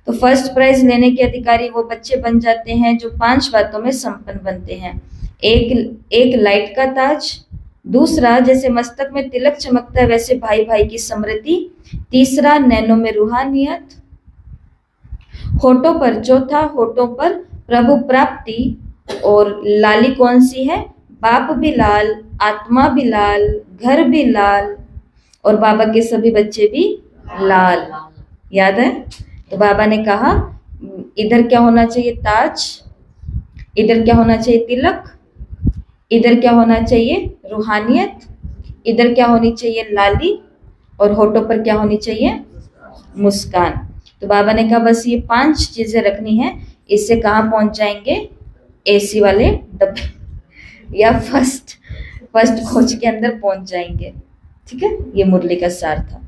Speaker 1: तो फर्स्ट प्राइज लेने के अधिकारी वो बच्चे बन जाते हैं जो 5 बातों में संपन्न बनते हैं। एक एक लाइट का ताज, दूसरा जैसे मस्तक में तिलक चमकता है वैसे भाई भाई की स्मृति, तीसरा नैनों में रूहानियत, होठों पर, चौथा होठों पर प्रभु प्राप्ति, और लाली कौन सी है? बाप भी लाल, आत्मा भी लाल, घर भी लाल, और बाबा के सभी बच्चे भी लाल। याद है? तो बाबा ने कहा इधर क्या होना चाहिए? ताज, इधर क्या होना चाहिए? तिलक, इधर क्या होना चाहिए? रूहानियत, इधर क्या होनी चाहिए? लाली, और होठों पर क्या होनी चाहिए? मुस्कान। तो बाबा ने कहा बस ये 5 चीजें रखनी है, इससे कहाँ पहुंच जाएंगे? एसी वाले डब्बे या फर्स्ट कोच के अंदर पहुंच जाएंगे। ठीक है, ये मुरली का सार था।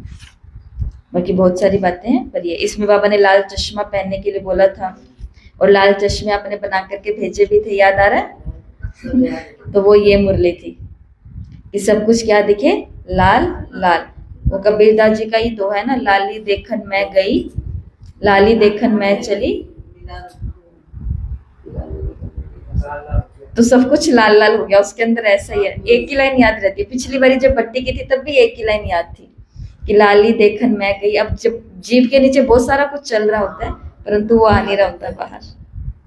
Speaker 1: बाकी बहुत सारी बातें हैं, पर ये इसमें बाबा ने लाल चश्मा पहनने के लिए बोला था, और लाल चश्मे आपने बना करके भेजे भी थे, याद आ रहा है? तो वो ये मुरली थी कि सब कुछ क्या दिखे? लाल लाल। वो कबीरदास जी का ही तो है ना, लाली देखन मैं गई, लाली देखन मैं चली, तो सब कुछ लाल लाल हो गया। उसके अंदर ऐसा ही है, एक ही लाइन याद रहती है। पिछली बारी जब भट्टी की थी तब भी एक ही लाइन याद थी कि लाली देखन मैं गई। अब जब जीभ के नीचे बहुत सारा कुछ चल रहा होता है परंतु वो आ नहीं रहा होता बाहर,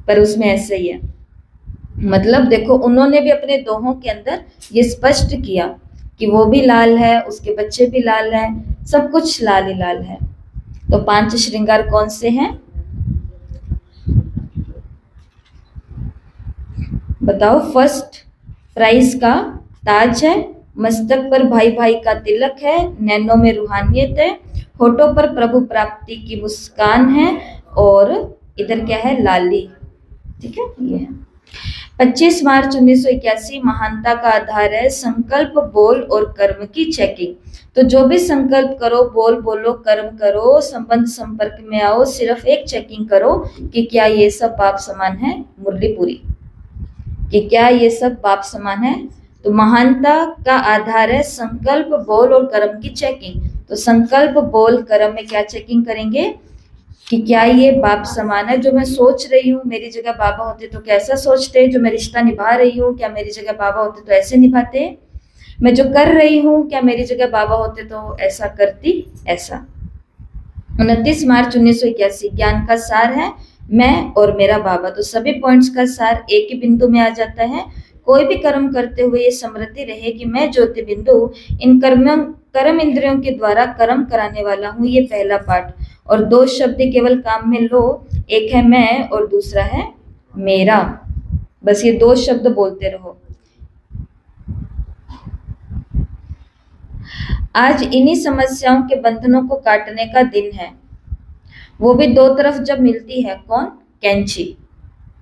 Speaker 1: पर उसमें ऐसे ही है। मतलब देखो, उन्होंने भी अपने दोहों के अंदर ये स्पष्ट किया कि वो भी लाल है, उसके बच्चे भी लाल हैं, सब कुछ लाल ही लाल है। तो 5 श्रृंगार कौन से हैं? बताओ। फर्स्ट प्राइज का ताज है, मस्तक पर भाई भाई का तिलक है, नैनों में रूहानियत है, होठों पर प्रभु प्राप्ति की मुस्कान है, और इधर क्या है? लाली। ठीक है, ये है। 25 मार्च 1981 महानता का आधार है संकल्प, बोल और कर्म की चेकिंग। तो जो भी संकल्प करो, बोल बोलो, कर्म करो, संबंध संपर्क में आओ, सिर्फ एक चेकिंग करो कि क्या ये सब बाप समान है? मुरली पूरी कि क्या ये सब बाप समान है? तो महानता का आधार है संकल्प, बोल और कर्म की चेकिंग। तो संकल्प, बोल, कर्म में क्या चेकिंग करेंगे कि क्या ये बाप समान है? जो मैं सोच रही हूँ मेरी जगह बाबा होते तो कैसा सोचते? जो मैं रिश्ता निभा रही हूँ क्या मेरी जगह बाबा होते तो ऐसे निभाते? मैं जो कर रही हूँ क्या मेरी जगह बाबा होते तो ऐसा करती? ऐसा। 29 मार्च 1981 ज्ञान का सार है मैं और मेरा बाबा। तो सभी पॉइंट्स का सार एक ही बिंदु में आ जाता है। कोई भी कर्म करते हुए ये स्मृति रहे कि मैं ज्योति बिंदु इन कर्म इंद्रियों के द्वारा कर्म कराने वाला हूँ। ये पहला पाठ। और 2 शब्द केवल काम में लो, एक है मैं और दूसरा है मेरा। बस ये 2 शब्द बोलते रहो। आज इन्हीं समस्याओं के बंधनों को काटने का दिन है, वो भी 2 तरफ जब मिलती है। कौन? कैंची।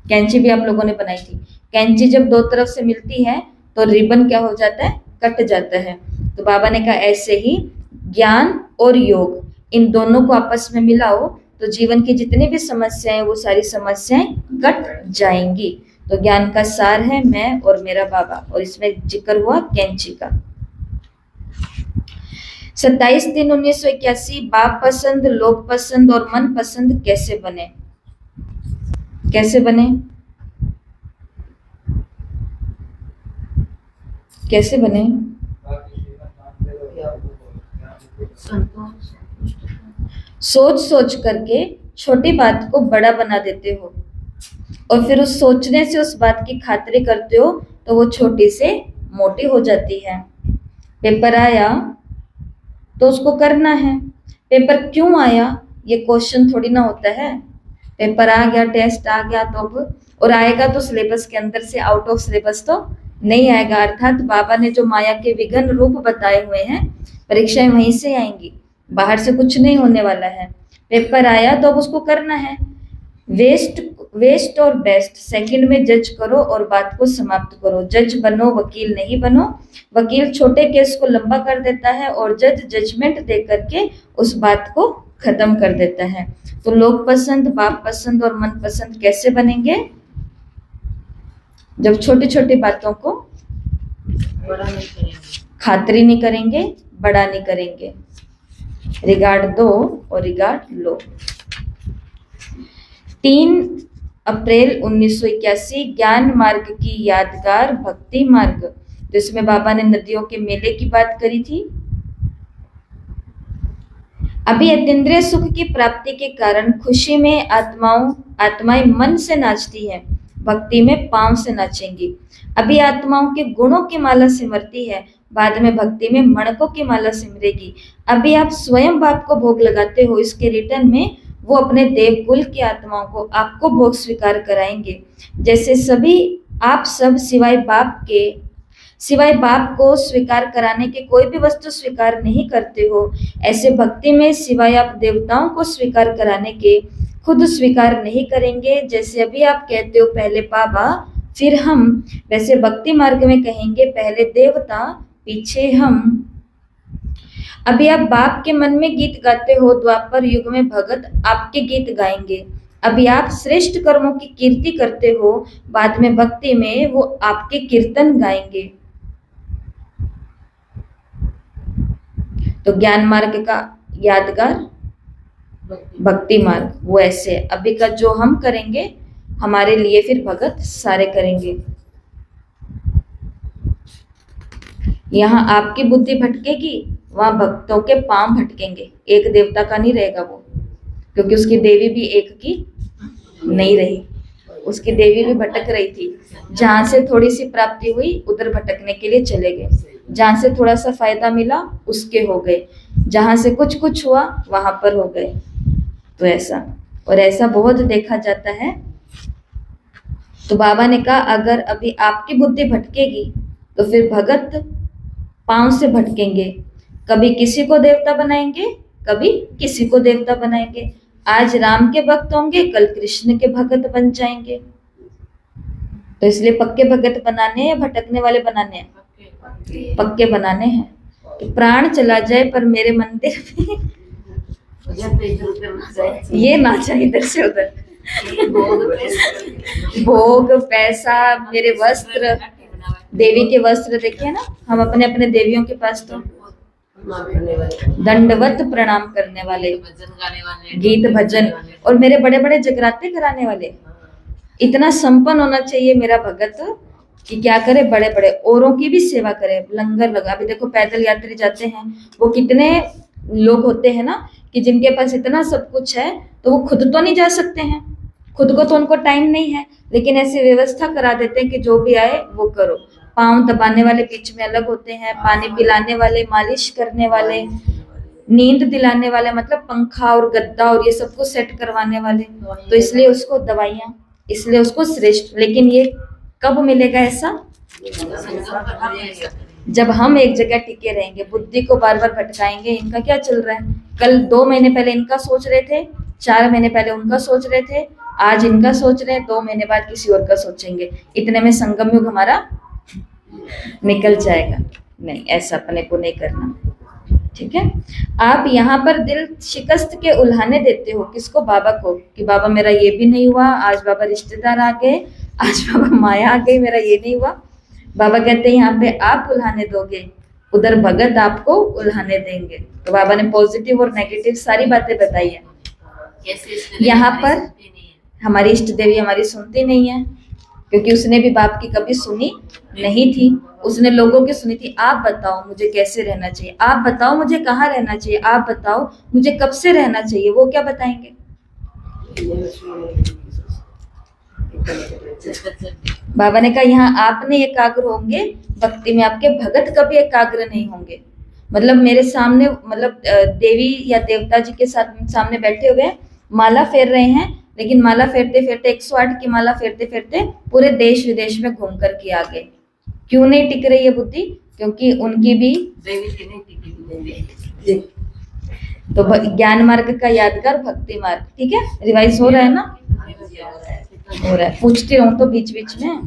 Speaker 1: कैंची भी आप लोगों ने बनाई थी। कैंची जब 2 तरफ से मिलती है तो रिबन क्या हो जाता है? कट जाता है। तो बाबा ने कहा ऐसे ही ज्ञान और योग, इन दोनों को आपस में मिलाओ तो जीवन की जितनी भी समस्याएं वो सारी समस्याएं कट जाएंगी। तो ज्ञान का सार है मैं और मेरा बाबा, और इसमें जिक्र हुआ कैंची का। 27/3/1981 बाप पसंद, लोग पसंद और मन पसंद कैसे बने? कैसे बने? कैसे बने? सोच सोच करके छोटी बात को बड़ा बना देते हो, और फिर उस सोचने से उस बात की खातिरी करते हो तो वो छोटी से मोटी हो जाती है। पेपर आया तो उसको करना है। पेपर क्यों आया ये क्वेश्चन थोड़ी ना होता है। पेपर आ गया, टेस्ट आ गया तो अब, और आएगा तो सिलेबस के अंदर से, आउट ऑफ सिलेबस तो नहीं आएगा। अर्थात बाबा ने जो माया के विघ्न रूप बताए हुए हैं, परीक्षाएं वहीं से आएंगी, बाहर से कुछ नहीं होने वाला है। पेपर आया तो अब उसको करना है। वेस्ट और बेस्ट सेकंड में जज करो और बात को समाप्त करो। जज बनो, वकील नहीं बनो। वकील छोटे केस को लंबा कर देता है और जज जजमेंट दे करके उस बात को खत्म कर देता है। तो लोग पसंद, बाप पसंद और मन पसंद कैसे बनेंगे? जब छोटी छोटी बातों को
Speaker 2: बड़ा नहीं करेंगे,
Speaker 1: खातिरी नहीं करेंगे, बड़ा नहीं करेंगे। रिगार्ड दो और रिगार्ड लो। 3 अप्रैल 1981 ज्ञान मार्ग की यादगार भक्ति मार्ग, जिसमें बाबा ने नदियों के मेले की बात करी थी। अभी अतीन्द्रिय सुख की प्राप्ति के कारण खुशी में आत्माएं मन से नाचती हैं, भक्ति में पांव से नाचेंगी। अभी आत्माओं के गुणों की माला सिमरती है, बाद में भक्ति में मणकों की माला सिमरेगी। अभी आप स्वयं बाप को भोग लगाते हो, इसके रिटर्न में वो अपने देवकुल की आत्माओं को आपको भोग स्वीकार कराएंगे। जैसे सभी आप सब सिवाय बाप को स्वीकार कराने के कोई भी वस्तु स्वीकार नहीं करते हो, ऐसे भक्ति में सिवाय आप देवताओं को स्वीकार कराने के खुद स्वीकार नहीं करेंगे। जैसे अभी आप कहते हो पहले बाबा फिर हम, वैसे भक्ति मार्ग में कहेंगे पहले देवता पीछे हम। अभी आप बाप के मन में गीत गाते हो, द्वापर युग में भगत आपके गीत गाएंगे। अभी आप श्रेष्ठ कर्मों की कीर्ति करते हो, बाद में भक्ति में वो आपके कीर्तन गाएंगे। तो ज्ञान मार्ग का यादगार भक्ति मार्ग वो ऐसे है। अभी का जो हम करेंगे हमारे लिए फिर भगत सारे करेंगे। यहाँ आपकी बुद्धि भटकेगी, वहां भक्तों के पांव भटकेंगे। एक देवता का नहीं रहेगा वो, क्योंकि उसकी देवी भी एक की नहीं रही, उसकी देवी भी भटक रही थी। जहां से थोड़ी सी प्राप्ति हुई उधर भटकने के लिए चले गए, जहां से थोड़ा सा फायदा मिला उसके हो गए, जहां से कुछ हुआ वहां पर हो गए। तो ऐसा और ऐसा बहुत देखा जाता है। तो बाबा ने कहा अगर अभी आपकी बुद्धि भटकेगी तो फिर भगत पांव से भटकेंगे, कभी किसी को देवता बनाएंगे, कभी किसी को देवता बनाएंगे। आज राम के भक्त होंगे, कल कृष्ण के भगत बन जाएंगे। तो इसलिए पक्के भगत बनाने हैं या भटकने वाले बनाने हैं? पक्के बनाने हैं। तो प्राण चला जाए पर मेरे मंदिर में ये ना जाए इधर से उधर। भोग पैसा, मेरे वस्त्र, देवी के वस्त्र देखिए ना, हम अपने अपने देवियों के पास तो दंडवत प्रणाम करने वाले, गीत भजन, और मेरे बड़े बड़े जगराते कराने वाले। इतना संपन्न होना चाहिए मेरा भगत कि क्या करे, बड़े बड़े औरों की भी सेवा करे, लंगर लगा। अभी देखो पैदल यात्री जाते हैं, वो कितने लोग होते हैं ना कि जिनके पास इतना सब कुछ है तो वो खुद तो नहीं जा सकते हैं, खुद को तो उनको टाइम नहीं है, लेकिन ऐसी व्यवस्था करा देते हैं कि जो भी आए वो करो। पाँव दबाने वाले बीच में अलग होते हैं, पानी पिलाने वाले, मालिश करने वाले, नींद दिलाने वाले, मतलब पंखा और गद्दा और ये सब कुछ सेट करवाने वाले। तो इसलिए उसको दवाइयाँ, इसलिए उसको श्रेष्ठ। लेकिन ये कब मिलेगा ऐसा? जब हम एक जगह टिके रहेंगे, बुद्धि को बार बार भटकाएंगे। इनका क्या चल रहा है, कल 2 महीने पहले इनका सोच रहे थे, 4 महीने पहले उनका सोच रहे थे, आज इनका सोच रहे हैं, 2 महीने बाद किसी और का सोचेंगे। इतने में संगम युग हमारा निकल जाएगा। नहीं, ऐसा अपने को नहीं करना, ठीक है। आप यहाँ पर दिल शिकस्त के उल्हाने देते हो, किसको? बाबा को, कि बाबा मेरा ये भी नहीं हुआ, आज बाबा रिश्तेदार आ गए, आज बाबा माया आ गई, मेरा ये नहीं हुआ। बाबा कहते हैं यहाँ पे आप उल्हाने दोगे, उधर भगत आपको उल्हाने देंगे। तो बाबा ने पॉजिटिव और नेगेटिव सारी बातें बताई है। यहाँ पर हमारी इष्ट देवी हमारी सुनती नहीं है, क्योंकि उसने भी बाप की कभी सुनी नहीं थी, उसने लोगों की सुनी थी। आप बताओ मुझे कैसे रहना चाहिए, आप बताओ मुझे कहाँ रहना चाहिए, आप बताओ मुझे कब से रहना चाहिए, वो क्या बताएंगे? बाबा ने कहा यहाँ आपने एकाग्र होंगे, भक्ति में आपके भगत कभी एकाग्र नहीं होंगे। मतलब मेरे सामने, मतलब देवी या देवता जी के साथ सामने बैठे हुए माला फेर रहे हैं, लेकिन माला फेरते फेरते 108 की माला फेरते फेरते पूरे देश विदेश में घूम कर के आ गए। क्यों नहीं टिक रही है बुद्धि? क्योंकि उनकी भी तो ज्ञान मार्ग का यादगार भक्ति मार्ग, ठीक है। रिवाइज हो रहा है ना? हो रहा है, पूछती रहूं तो बीच बीच में।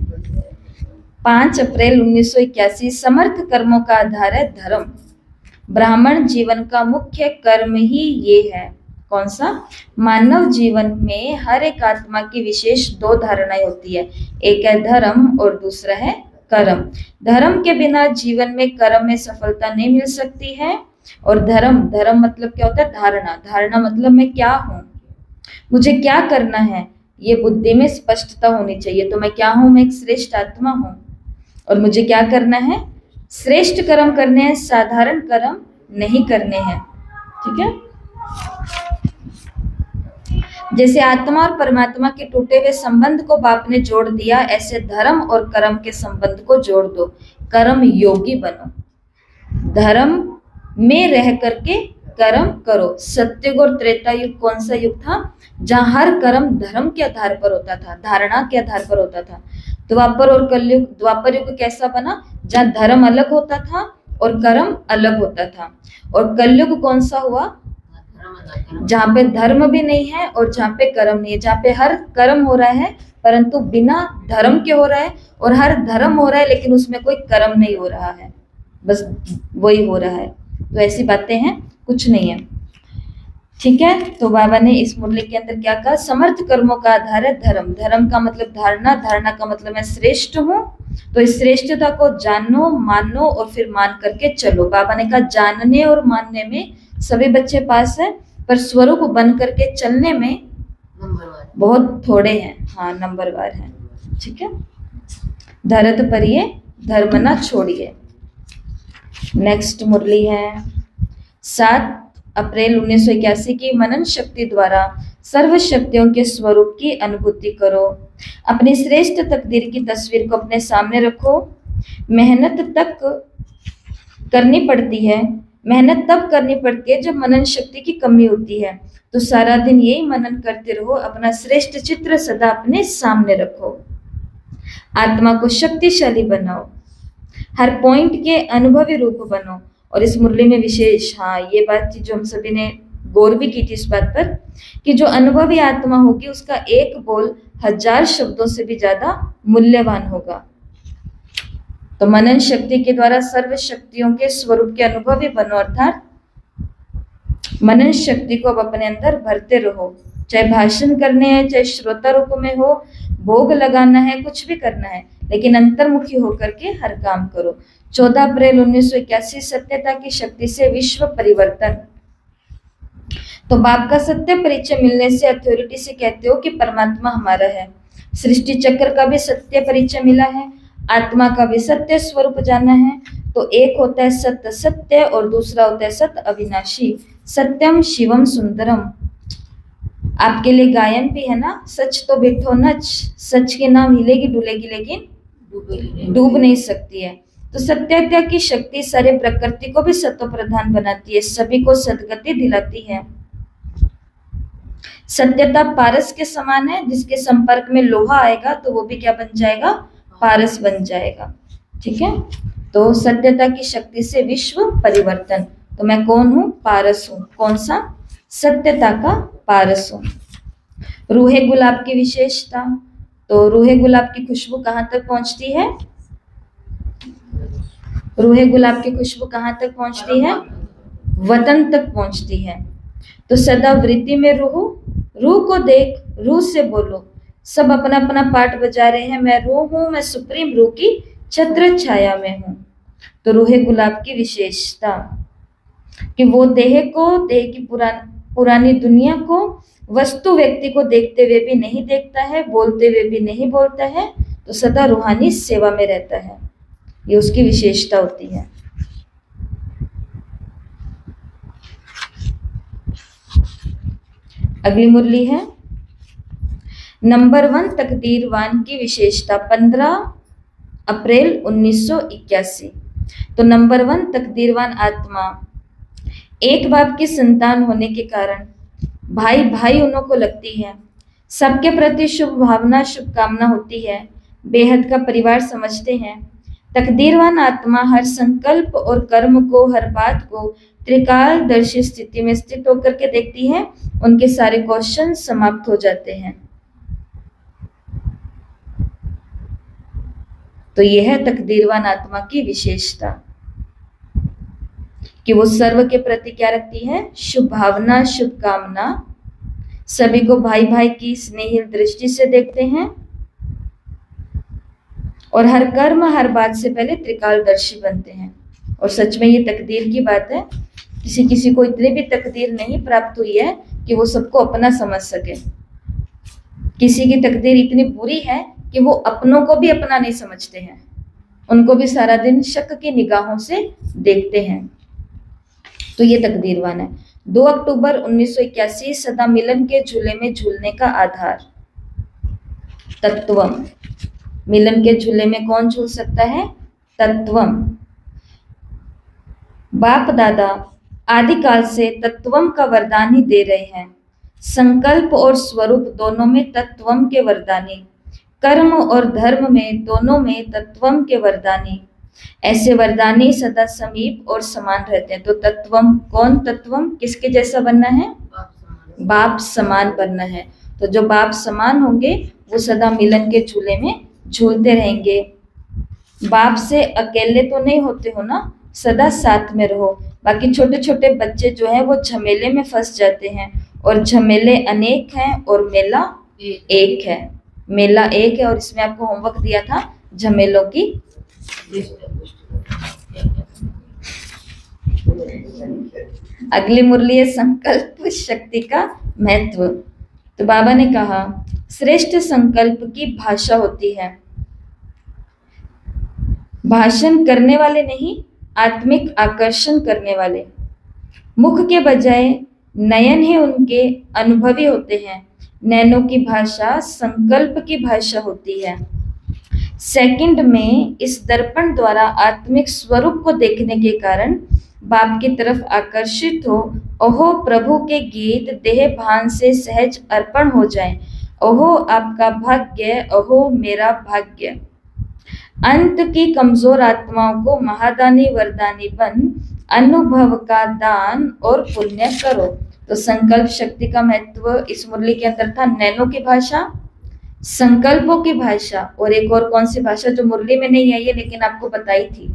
Speaker 1: 5 अप्रैल 1981 समर्थ कर्मों का आधार है धर्म। ब्राह्मण जीवन का मुख्य कर्म ही ये है। कौन सा? मानव जीवन में हर एक आत्मा की विशेष 2 धारणाएं होती है, एक है धर्म और दूसरा है कर्म। धर्म के बिना जीवन में कर्म में सफलता नहीं मिल सकती है। और धर्म मतलब क्या होता है? धारणा। धारणा मतलब मैं क्या हूँ, मुझे क्या करना है, ये बुद्धि में स्पष्टता होनी चाहिए। तो मैं क्या हूं? मैं एक श्रेष्ठ आत्मा हूं और मुझे क्या करना है? श्रेष्ठ कर्म करने हैं, साधारण कर्म नहीं करने हैं। ठीक है। जैसे आत्मा और परमात्मा के टूटे हुए संबंध को बाप ने जोड़ दिया, ऐसे धर्म और कर्म के संबंध को जोड़ दो। कर्म योगी बनो, धर्म में रह करके कर्म करो। सत्युग और त्रेता युग कौन सा युग था? जहां हर कर्म धर्म के आधार पर होता था, धारणा के आधार पर होता था। द्वापर और कलयुग, द्वापर युग कैसा बना? जहां धर्म अलग होता था और कर्म अलग होता था। और कलयुग कौन सा हुआ? जहां पे धर्म भी नहीं है और जहां पे कर्म नहीं है, जहां पे हर कर्म हो रहा है परंतु बिना धर्म के हो रहा है, और हर धर्म हो रहा है लेकिन उसमें कोई कर्म नहीं हो रहा है, बस वही हो रहा है। तो ऐसी बातें हैं, कुछ नहीं है। ठीक है। तो बाबा ने इस मुरली के अंदर क्या कहा? समर्थ कर्मों का आधार है धर्म। धर्म का मतलब धारणा, धारणा का मतलब मैं श्रेष्ठ हूँ। तो इस श्रेष्ठता को जानो, मानो और फिर मान करके चलो। बाबा ने कहा जानने और मानने में सभी बच्चे पास है, पर स्वरूप बन करके चलने में बहुत थोड़े हैं। हाँ, नंबरवार है। ठीक है। धरत परिये धर्म न छोड़िए। नेक्स्ट मुरली है 7 अप्रैल 1981 की। मनन शक्ति द्वारा सर्व शक्तियों के स्वरूप की अनुभूति करो। अपनी श्रेष्ठ तकदीर की तस्वीर को अपने सामने रखो। मेहनत तक करनी पड़ती है, मेहनत तब करनी पड़ती है जब मनन शक्ति की कमी होती है। तो सारा दिन यही मनन करते रहो, अपना श्रेष्ठ चित्र सदा अपने सामने रखो। आत्मा को शक्तिशाली बनाओ, हर पॉइंट के अनुभवी रूप बनो। और इस मुरली में विशेष, हाँ, ये बात थी जो हम सभी ने गौर भी की थी इस बात पर कि जो अनुभवी आत्मा होगी उसका एक बोल 1000 शब्दों से भी ज्यादा मूल्यवान होगा। तो मनन शक्ति के द्वारा सर्व शक्तियों के स्वरूप के अनुभवी बनो, अर्थात मनन शक्ति को अब अपने अंदर भरते रहो। चाहे भाषण करने हैं, चाहे श्रोता रूप में हो, भोग लगाना है, कुछ भी करना है, लेकिन अंतर्मुखी होकर के हर काम करो। 14 अप्रैल 1981 सत्यता की शक्ति से विश्व परिवर्तन। तो बाप का सत्य परिचय मिलने से अथॉरिटी से कहते हो कि परमात्मा हमारा है। सृष्टि चक्र का भी सत्य परिचय मिला है, आत्मा का भी सत्य स्वरूप जाना है। तो एक होता है सत्य सत्य और दूसरा होता है सत्य अविनाशी। सत्यम शिवम सुंदरम। आपके लिए गायन भी है ना, सच तो बिठो नच, सच के नाम हिलेगी डुलेगी लेकिन डूब नहीं सकती है। तो सत्यता की शक्ति सारे प्रकृति को भी सत्व प्रधान बनाती है, सभी को सदगति दिलाती है। सत्यता पारस के समान है, जिसके संपर्क में लोहा आएगा तो वो भी क्या बन जाएगा? पारस बन जाएगा। ठीक है। तो सत्यता की शक्ति से विश्व परिवर्तन। तो मैं कौन हूं? पारस हूं। कौन सा? सत्यता का पारस हूं। रूहे गुलाब की विशेषता। तो रूहे गुलाब की खुशबू कहां तक पहुंचती है? रूहे गुलाब की खुशबू कहां तक पहुंचती है? वतन तक पहुंचती है। तो सदा वृत्ति में रहो, रूह को देख, रूह से बोलो। सब अपना अपना पार्ट बजा रहे हैं। मैं रूह हूं, मैं सुप्रीम रूह की छत्र छाया में हूं। तो रूहे गुलाब की विशेषता कि वो देह को, देह की पुरानी दुनिया को, वस्तु व्यक्ति को देखते हुए भी नहीं देखता है, बोलते हुए भी नहीं बोलता है, तो सदा रूहानी सेवा में रहता है। ये उसकी विशेषता होती है। अगली मुरली है नंबर 1 तकदीरवान की विशेषता। 15 अप्रैल 1981। तो नंबर 1 तकदीरवान आत्मा एक बाप की संतान होने के कारण भाई भाई उन्हों को लगती है, सबके प्रति शुभ भावना शुभकामना होती है, बेहद का परिवार समझते हैं। तकदीरवान आत्मा हर संकल्प और कर्म को, हर बात को त्रिकालदर्शी स्थिति में स्थित होकर के देखती है। उनके सारे क्वेश्चन समाप्त हो जाते हैं। तो यह है तकदीरवान आत्मा की विशेषता कि वो सर्व के प्रति क्या रखती है? शुभ भावना शुभकामना, सभी को भाई भाई की स्नेहिल दृष्टि से देखते हैं और हर कर्म हर बात से पहले त्रिकालदर्शी बनते हैं। और सच में ये तकदीर की बात है। किसी किसी को इतनी भी तकदीर नहीं प्राप्त हुई है कि वो सबको अपना समझ सके। किसी की तकदीर इतनी बुरी है कि वो अपनों को भी अपना नहीं समझते हैं, उनको भी सारा दिन शक की निगाहों से देखते हैं। तो ये तकदीरवान है। 2 अक्टूबर 1981 सदा मिलन के झूले में झूलने का आधार। तत्वम। मिलन के झूले में कौन झूल सकता है? तत्वम। बाप दादा आदिकाल से तत्वम का वरदान ही दे रहे हैं। संकल्प और स्वरूप दोनों में तत्वम के वरदानी, कर्म और धर्म में दोनों में तत्वम के वरदानी। ऐसे वरदानी सदा समीप और समान रहते हैं। तो तत्वम, कौन तत्वम? किसके जैसा बनना है? बाप समान बनना है। तो जो बाप समान होंगे वो सदा मिलन के झूले में झूलते रहेंगे। बाप से अकेले तो नहीं होते हो ना, सदा साथ में रहो। बाकी छोटे छोटे बच्चे जो है वो झमेले में फंस जाते हैं, और झमेले अनेक हैं और मेला एक है। मेला एक है, और इसमें आपको होमवर्क दिया था झमेलों की। अगली मुरली है संकल्प शक्ति का महत्व। तो बाबा ने कहा श्रेष्ठ संकल्प की भाषा होती है। भाषण करने वाले नहीं, आत्मिक आकर्षण करने वाले। मुख के बजाय नयन ही उनके अनुभवी होते हैं। नैनों की भाषा संकल्प की भाषा होती है। सेकंड में इस दर्पण द्वारा आत्मिक स्वरूप को देखने के कारण बाप की तरफ आकर्षित हो। ओहो प्रभु के गीत देह भान से सहज अर्पण हो जाएं। ओहो आपका भाग्य, ओहो मेरा भाग्य। अंत की कमजोर आत्माओं को महादानी वरदानी बन अनुभव का दान और पुण्य करो। तो संकल्प शक्ति का महत्व इस मुरली के अंदर था। नैनों की भाषा, संकल्पों की भाषा, और एक और कौन सी भाषा जो मुरली में नहीं आई है लेकिन आपको बताई थी?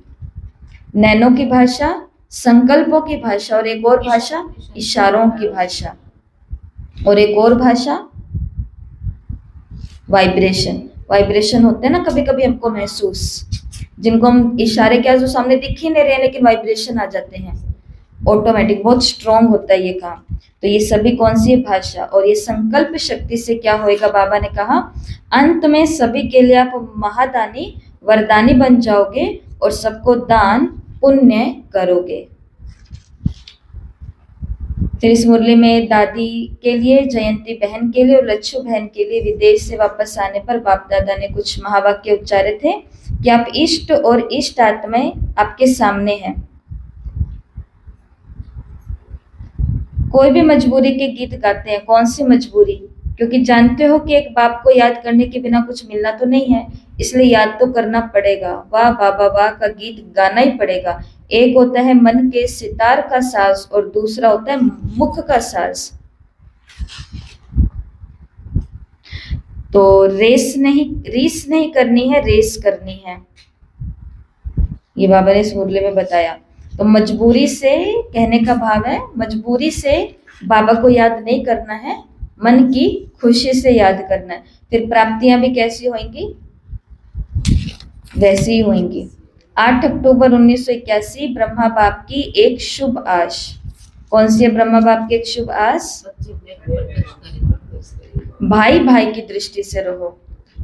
Speaker 1: नैनों की भाषा, संकल्पों की भाषा, और एक और भाषा इशारों की भाषा, और एक और भाषा वाइब्रेशन। वाइब्रेशन होते हैं ना कभी कभी हमको महसूस, जिनको हम इशारे क्या जो सामने दिख ही नहीं रहे लेकिन वाइब्रेशन आ जाते हैं ऑटोमेटिक, बहुत स्ट्रांग होता है ये काम। तो ये सभी कौन सी है? भाषा। और ये संकल्प शक्ति से क्या होएगा? बाबा ने कहा अंत में सभी के लिए आप महादानी वरदानी बन जाओगे और सबको दान पुण्य करोगे। फिर इस मुरली में दादी के लिए, जयंती बहन के लिए और लच्छू बहन के लिए विदेश से वापस आने पर बाप दादा ने कुछ महावाक्य उच्चारे थे कि आप इष्ट और इष्ट आत्माएं आपके सामने हैं। कोई भी मजबूरी के गीत गाते हैं। कौन सी मजबूरी? क्योंकि जानते हो कि एक बाप को याद करने के बिना कुछ मिलना तो नहीं है, इसलिए याद तो करना पड़ेगा। वाह बाबा वाह का गीत गाना ही पड़ेगा। एक होता है मन के सितार का साज और दूसरा होता है मुख का साज। तो रीस नहीं करनी है, रेस करनी है। ये बाबा ने इस मुरली में बताया। तो मजबूरी से, कहने का भाव है मजबूरी से बाबा को याद नहीं करना है, मन की खुशी से याद करना है। फिर प्राप्तियां भी कैसी होंगी? वैसी ही होंगी। 8 अक्टूबर 1981 ब्रह्मा बाप की एक शुभ आश। कौन सी है ब्रह्मा बाप की एक शुभ आश? भाई भाई की दृष्टि से रहो।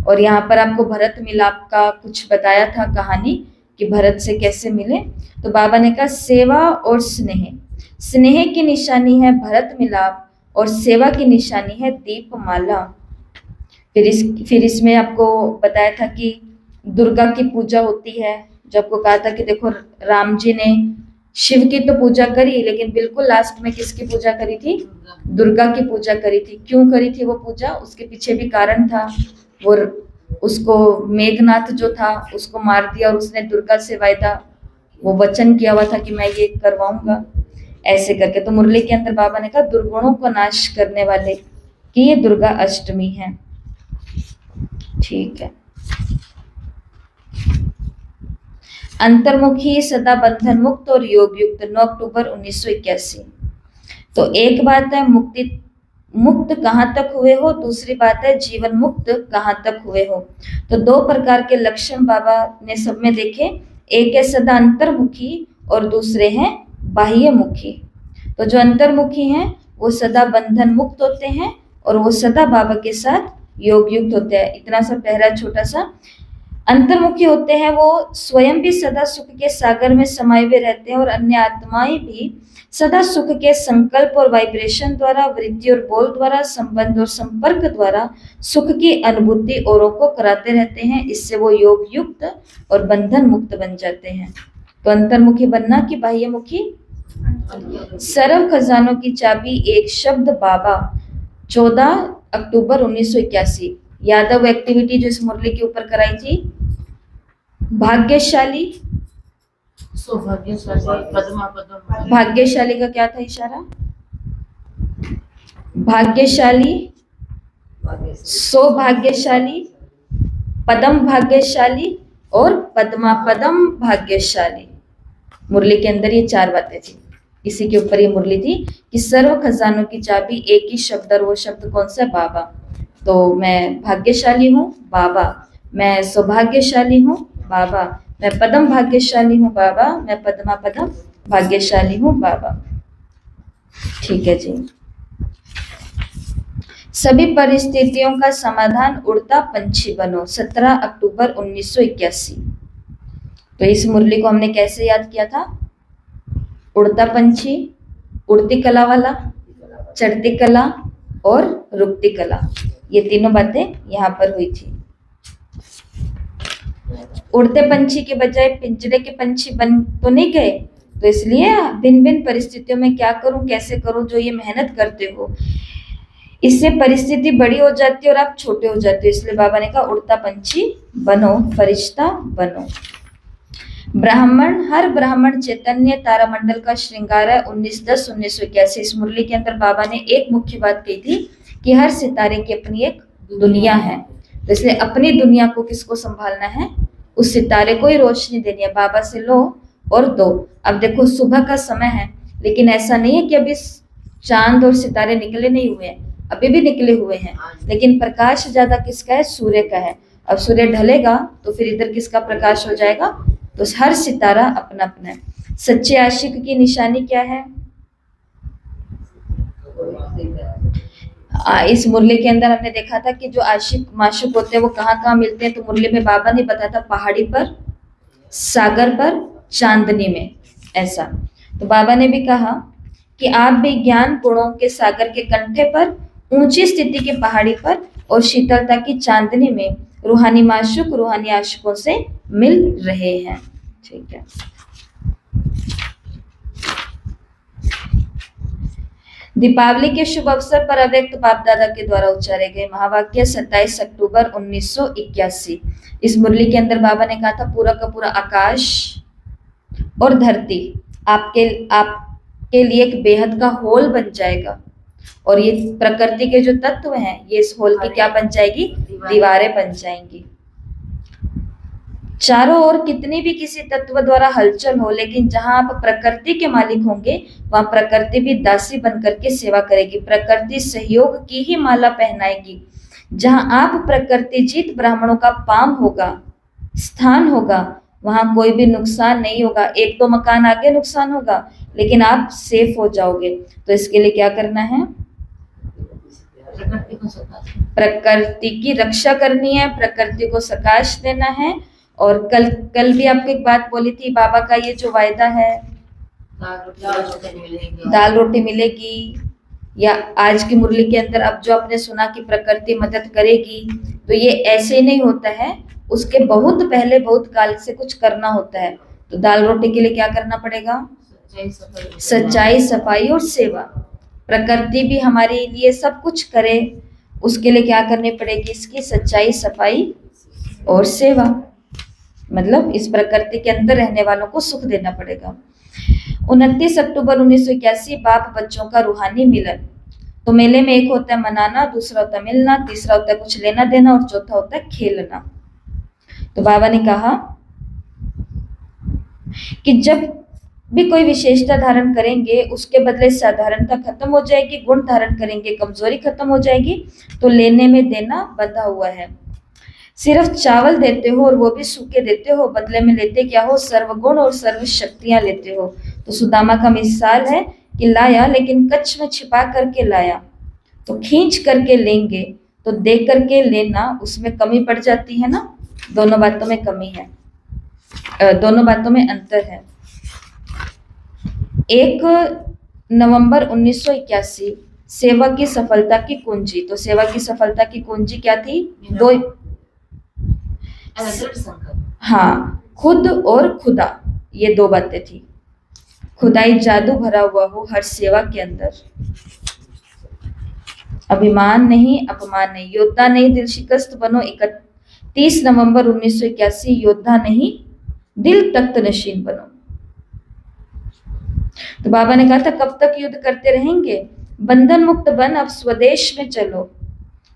Speaker 1: और यहाँ पर आपको भरत मिलाप का कुछ बताया था कहानी कि भरत से कैसे मिले। तो बाबा ने कहा सेवा और स्नेह। स्नेह की निशानी है भरत मिलाप और सेवा की निशानी है दीपमाला। फिर इसमें आपको बताया था कि दुर्गा की पूजा होती है। जो आपको कहा था कि देखो राम जी ने शिव की तो पूजा करी लेकिन बिल्कुल लास्ट में किसकी पूजा करी थी? दुर्गा की पूजा करी थी। क्यों करी थी वो पूजा? उसके पीछे भी कारण था। वो उसको मेघनाथ जो था उसको मार दिया और उसने दुर्गा से वायदा, वो वचन किया हुआ था कि मैं ये करवाऊंगा, ऐसे करके। तो मुरली के अंदर बाबा ने कहा दुर्गुणों को नाश करने वाले कि ये दुर्गा अष्टमी है। ठीक है। अंतर्मुखी सदा बंधन मुक्त और योग युक्त 9 अक्टूबर 1981। तो एक बात है मुक्त कहाँ तक हुए हो, दूसरी बात है जीवन मुक्त कहाँ तक हुए हो। तो 2 प्रकार के लक्षण बाबा ने सब में देखे। एक है सदा अंतर्मुखी और दूसरे हैं बाह्यमुखी। तो जो अंतर्मुखी हैं वो सदा बंधन मुक्त होते हैं और वो सदा बाबा के साथ योग युक्त होते हैं। इतना सा पहला छोटा सा। अंतर्मुखी होते हैं वो स्वयं भी सदा सुख के सागर में समाये हुए रहते हैं और अन्य आत्माएं भी सदा सुख के संकल्प और वाइब्रेशन द्वारा, वृत्ति और बोल द्वारा, संबंध और संपर्क द्वारा सुख की अनुभूति औरों को कराते रहते हैं। इससे वो योग युक्त और बंधन मुक्त बन जाते हैं। तो अंतर्मुखी बनना कि बाह्यमुखी? सर्व खजानों की चाबी एक शब्द बाबा। 14 अक्टूबर 1981। यादव एक्टिविटी जो इस मुरली के ऊपर कराई थी। भाग्यशाली,
Speaker 2: सौभाग्यशाली, पद्मा पद्म।
Speaker 1: भाग्यशाली का क्या था इशारा? भाग्यशाली, सौभाग्यशाली, पदम भाग्यशाली और पद्मा पदम भाग्यशाली। मुरली के अंदर ये 4 बातें थी। इसी के ऊपर ये मुरली थी कि सर्व खजानों की चाबी एक ही शब्द, और वो शब्द कौन सा? बाबा। तो मैं भाग्यशाली हूँ बाबा, मैं सौभाग्यशाली हूँ बाबा, मैं पदम भाग्यशाली हूँ बाबा, मैं पद्मा पदम भाग्यशाली हूँ बाबा। ठीक है जी। सभी परिस्थितियों का समाधान उड़ता पंछी बनो। 17 अक्टूबर 1981। तो इस मुरली को हमने कैसे याद किया था? उड़ता पंछी, उड़ती कला वाला, चढ़ती कला और रुकती कला, ये तीनों बातें यहाँ पर हुई थी। उड़ते पंछी के बजाय पिंजरे के पंछी बन तो नहीं गए, तो इसलिए भिन्न भिन्न परिस्थितियों में क्या करूं, कैसे करूं, जो ये मेहनत करते हो, इससे परिस्थिति बड़ी हो जाती है और आप छोटे हो जाते हो। इसलिए बाबा ने कहा उड़ता पंछी बनो, फरिश्ता बनो। ब्राह्मण, हर ब्राह्मण चैतन्य तारामंडल का श्रृंगार है। 19/10/1981। इस मुरली के अंदर बाबा ने एक मुख्य बात कही थी कि हर सितारे की अपनी एक दुनिया है। तो इसलिए अपनी दुनिया को किसको संभालना है? उस सितारे को ही रोशनी देनी है। बाबा से लो और दो। अब देखो सुबह का समय है, लेकिन ऐसा नहीं है कि अभी चांद और सितारे निकले नहीं हुए हैं, अभी भी निकले हुए हैं, लेकिन प्रकाश ज्यादा किसका है? सूर्य का है। अब सूर्य ढलेगा तो फिर इधर किसका प्रकाश हो जाएगा? तो हर सितारा अपना अपना है। सच्चे आशिक की निशानी क्या है? इस मुरली के अंदर हमने देखा था कि जो आशिक माशूक होते हैं वो कहाँ कहाँ मिलते हैं। तो मुरली में बाबा ने बताया था पहाड़ी पर, सागर पर, चांदनी में, ऐसा। तो बाबा ने भी कहा कि आप भी ज्ञान गुणों के सागर के कंठे पर, ऊंची स्थिति की पहाड़ी पर और शीतलता की चांदनी में रूहानी माशूक रूहानी आशिकों से मिल रहे हैं। ठीक है। दीपावली के शुभ अवसर पर अव्यक्त बाप दादा के द्वारा उच्चारे गए महावाक्य 27 अक्टूबर 1981। इस मुरली के अंदर बाबा ने कहा था पूरा का पूरा आकाश और धरती आपके लिए एक बेहद का हॉल बन जाएगा, और ये प्रकृति के जो तत्व हैं ये इस हॉल की क्या बन जाएगी? दीवारें बन जाएंगी। चारों ओर कितनी भी किसी तत्व द्वारा हलचल हो, लेकिन जहां आप प्रकृति के मालिक होंगे वहां प्रकृति भी दासी बनकर के सेवा करेगी। प्रकृति सहयोग की ही माला पहनाएगी। जहां आप प्रकृति जीत ब्राह्मणों का पाम होगा, स्थान होगा, वहां कोई भी नुकसान नहीं होगा। एक दो मकान आगे नुकसान होगा, लेकिन आप सेफ हो जाओगे। तो इसके लिए क्या करना है? प्रकृति की रक्षा करनी है, प्रकृति को सकाश देना है। और कल भी आपको एक बात बोली थी, बाबा का ये जो वायदा है, दाल रोटी मिलेगी, या आज की मुरली के अंदर अब जो आपने सुना कि प्रकृति मदद करेगी, तो ये ऐसे नहीं होता है, उसके बहुत पहले बहुत काल से कुछ करना होता है। तो दाल रोटी के लिए क्या करना पड़ेगा? सच्चाई, सफाई और सेवा। प्रकृति भी हमारे लिए सब कुछ करे, उसके लिए क्या करनी पड़ेगी? इसकी सच्चाई, सफाई और सेवा। मतलब इस प्रकृति के अंदर रहने वालों को सुख देना पड़ेगा। 29 अक्टूबर 1981 बाप बच्चों का रूहानी मिलन। तो मेले में एक होता है मनाना, दूसरा होता है मिलना, तीसरा होता है कुछ लेना देना और चौथा होता है खेलना। तो बाबा ने कहा कि जब भी कोई विशेषता धारण करेंगे उसके बदले साधारणता खत्म हो जाएगी, गुण धारण करेंगे कमजोरी खत्म हो जाएगी। तो लेने में देना बंधा हुआ है। सिर्फ चावल देते हो और वो भी सूखे देते हो, बदले में लेते क्या हो? सर्वगुण और सर्व शक्तियां लेते हो। तो सुदामा का मिसाल है कि लाया लेकिन कच्छ में छिपा करके लाया, तो खींच करके लेंगे तो देख करके लेना, उसमें कमी पड़ जाती है ना, दोनों बातों में कमी है, दोनों बातों में अंतर है। 1 नवंबर 1981 सेवा की सफलता की कुंजी, तो सेवा की सफलता की कुंजी क्या थी? दो,
Speaker 2: दृढ़ संकल्प।
Speaker 1: हाँ, खुद और खुदा, ये 2 बातें थी। खुदाई जादू भरा हुआ हो हर सेवा के अंदर, अभिमान नहीं, अपमान नहीं, योद्धा नहीं दिल शिकस्त बनो। 31 नवंबर 1981 योद्धा नहीं दिल तख्त नशीन बनो। तो बाबा ने कहा था कब तक युद्ध करते रहेंगे? बंधन मुक्त बन, अब स्वदेश में चलो।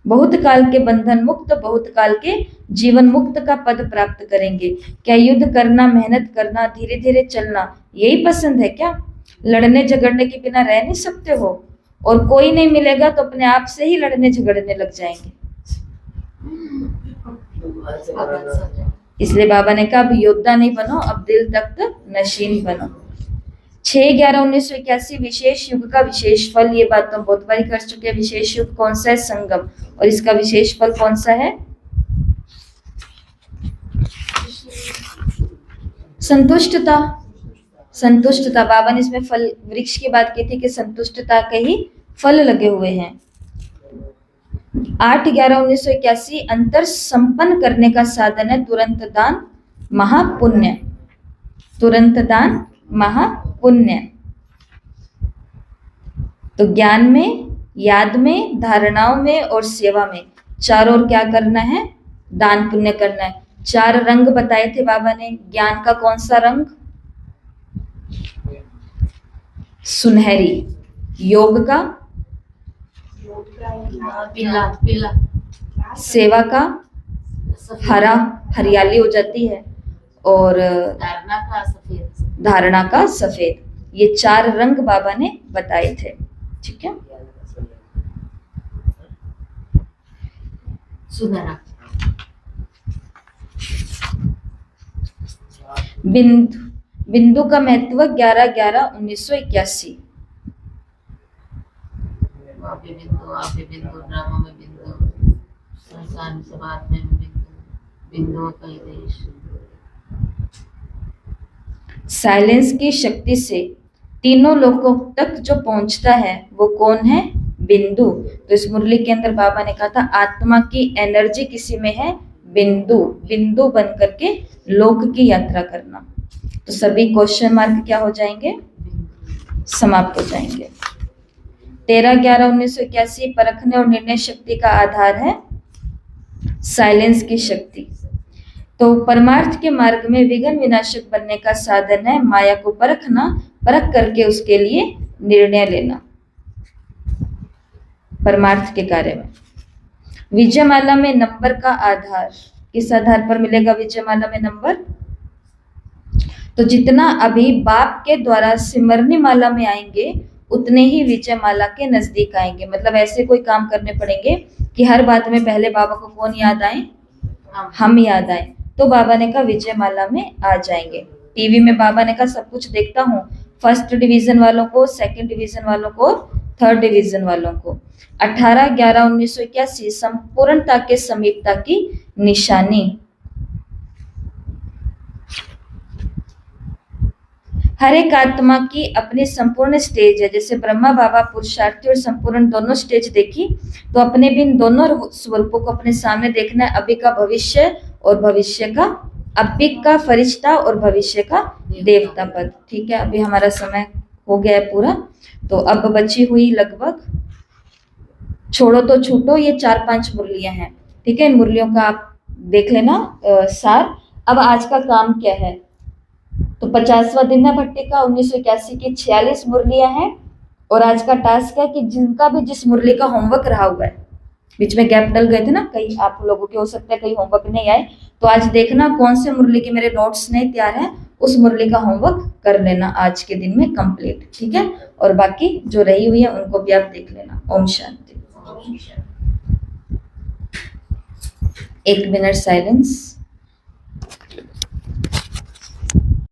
Speaker 1: बहुत काल के बंधन मुक्त, बहुत काल के जीवन मुक्त का पद प्राप्त करेंगे। क्या युद्ध करना, मेहनत करना, धीरे धीरे चलना यही पसंद है क्या? लड़ने झगड़ने के बिना रह नहीं सकते हो, और कोई नहीं मिलेगा तो अपने आप से ही लड़ने झगड़ने लग जाएंगे। इसलिए बाबा ने कहा अब योद्धा नहीं बनो, अब दिल तख्त नशीन बनो। 6/11/1981 विशेष युग का विशेष फल, ये बात तो बहुत बारी कर चुके हैं। विशेष युग कौन सा है? संगम। और इसका विशेष फल कौन सा है? संतुष्टता। संतुष्टता, बाबा ने इसमें फल वृक्ष की बात की थी कि संतुष्टता के ही फल लगे हुए हैं। 8/11/1981 अंतर संपन्न करने का साधन है तुरंत दान महापुण्य। तुरंत दान महापुण्य। तो ज्ञान में, याद में, धारणाओं में और सेवा में, चारों ओर क्या करना है? दान पुण्य करना है। 4 रंग बताए थे बाबा ने। ज्ञान का कौन सा रंग? सुनहरी। योग का?
Speaker 2: पीला पीला।
Speaker 1: सेवा का? हरा, हरियाली हो जाती है। और
Speaker 2: धारणा का सफेद।
Speaker 1: धारणा का सफेद। ये 4 रंग बाबा ने बताए थे। ठीक है,
Speaker 2: सुनहरा।
Speaker 1: बिंदु। बिंदु का महत्व 11/11/1981।
Speaker 2: वहाँ पे बिंदु, वहाँ पे बिंदु, ड्रामा में बिंदु, संसार में सब आत्मा में बिंदु, बिंदुओं का ही देश।
Speaker 1: साइलेंस की शक्ति से तीनों लोगों तक जो पहुंचता है वो कौन है? बिंदु। तो इस मुरली के अंदर बाबा ने कहा था आत्मा की एनर्जी किसी में है? बिंदु। बिंदु बन करके लोक की यात्रा करना। तो सभी क्वेश्चन मार्क क्या हो जाएंगे? समाप्त हो जाएंगे। 13/11/1981 परखने और निर्णय शक्ति का आधार है साइलेंस की शक्ति। तो परमार्थ के मार्ग में विघ्न विनाशक बनने का साधन है माया को परखना, परख करके उसके लिए निर्णय लेना। परमार्थ के कार्य में विजयमाला में नंबर का आधार, किस आधार पर मिलेगा विजयमाला में नंबर? तो जितना अभी बाप के द्वारा सिमरनी माला में आएंगे उतने ही विजयमाला के नजदीक आएंगे। मतलब ऐसे कोई काम करने पड़ेंगे कि हर बात में पहले बाबा को कौन याद आए? हम याद आए। तो बाबा ने कहा विजयमाला में आ जाएंगे। टीवी में बाबा ने कहा सब कुछ देखता हूँ, फर्स्ट डिवीजन वालों को, सेकंड डिवीजन वालों को, थर्ड डिवीजन वालों को। 18/11/1981 संपूर्णता के समीपता की निशानी। हर एक आत्मा की अपनी संपूर्ण स्टेज है। जैसे ब्रह्मा बाबा पुरुषार्थी और संपूर्ण दोनों स्टेज देखी, तो अपने भी इन दोनों स्वरूपों को अपने सामने देखना है। अभी का भविष्य और भविष्य का, अभी का फरिश्ता और भविष्य का देवता पद। ठीक है, अभी हमारा समय हो गया है पूरा। तो अब बची हुई लगभग, छोड़ो तो छूटो, ये 4-5 मुरलियां हैं। ठीक है, इन मुरलियों का आप देख लेना सार। अब आज का काम क्या है? तो 50वां दिन है भट्टी का। 1981 की 46 मुरलियां हैं। और आज का टास्क है कि जिनका भी जिस मुरली का होमवर्क रहा हुआ है, बीच में गैप डल गए थे ना, कई आप लोगों के हो सकता है कई होमवर्क नहीं आए, तो आज देखना कौन से मुरली के मेरे नोट्स नहीं तैयार हैं, उस मुरली का होमवर्क कर लेना आज के दिन में कंप्लीट। ठीक है, और बाकी जो रही हुई है उनको भी आप देख लेना। ओम शांति। 1 minute silence.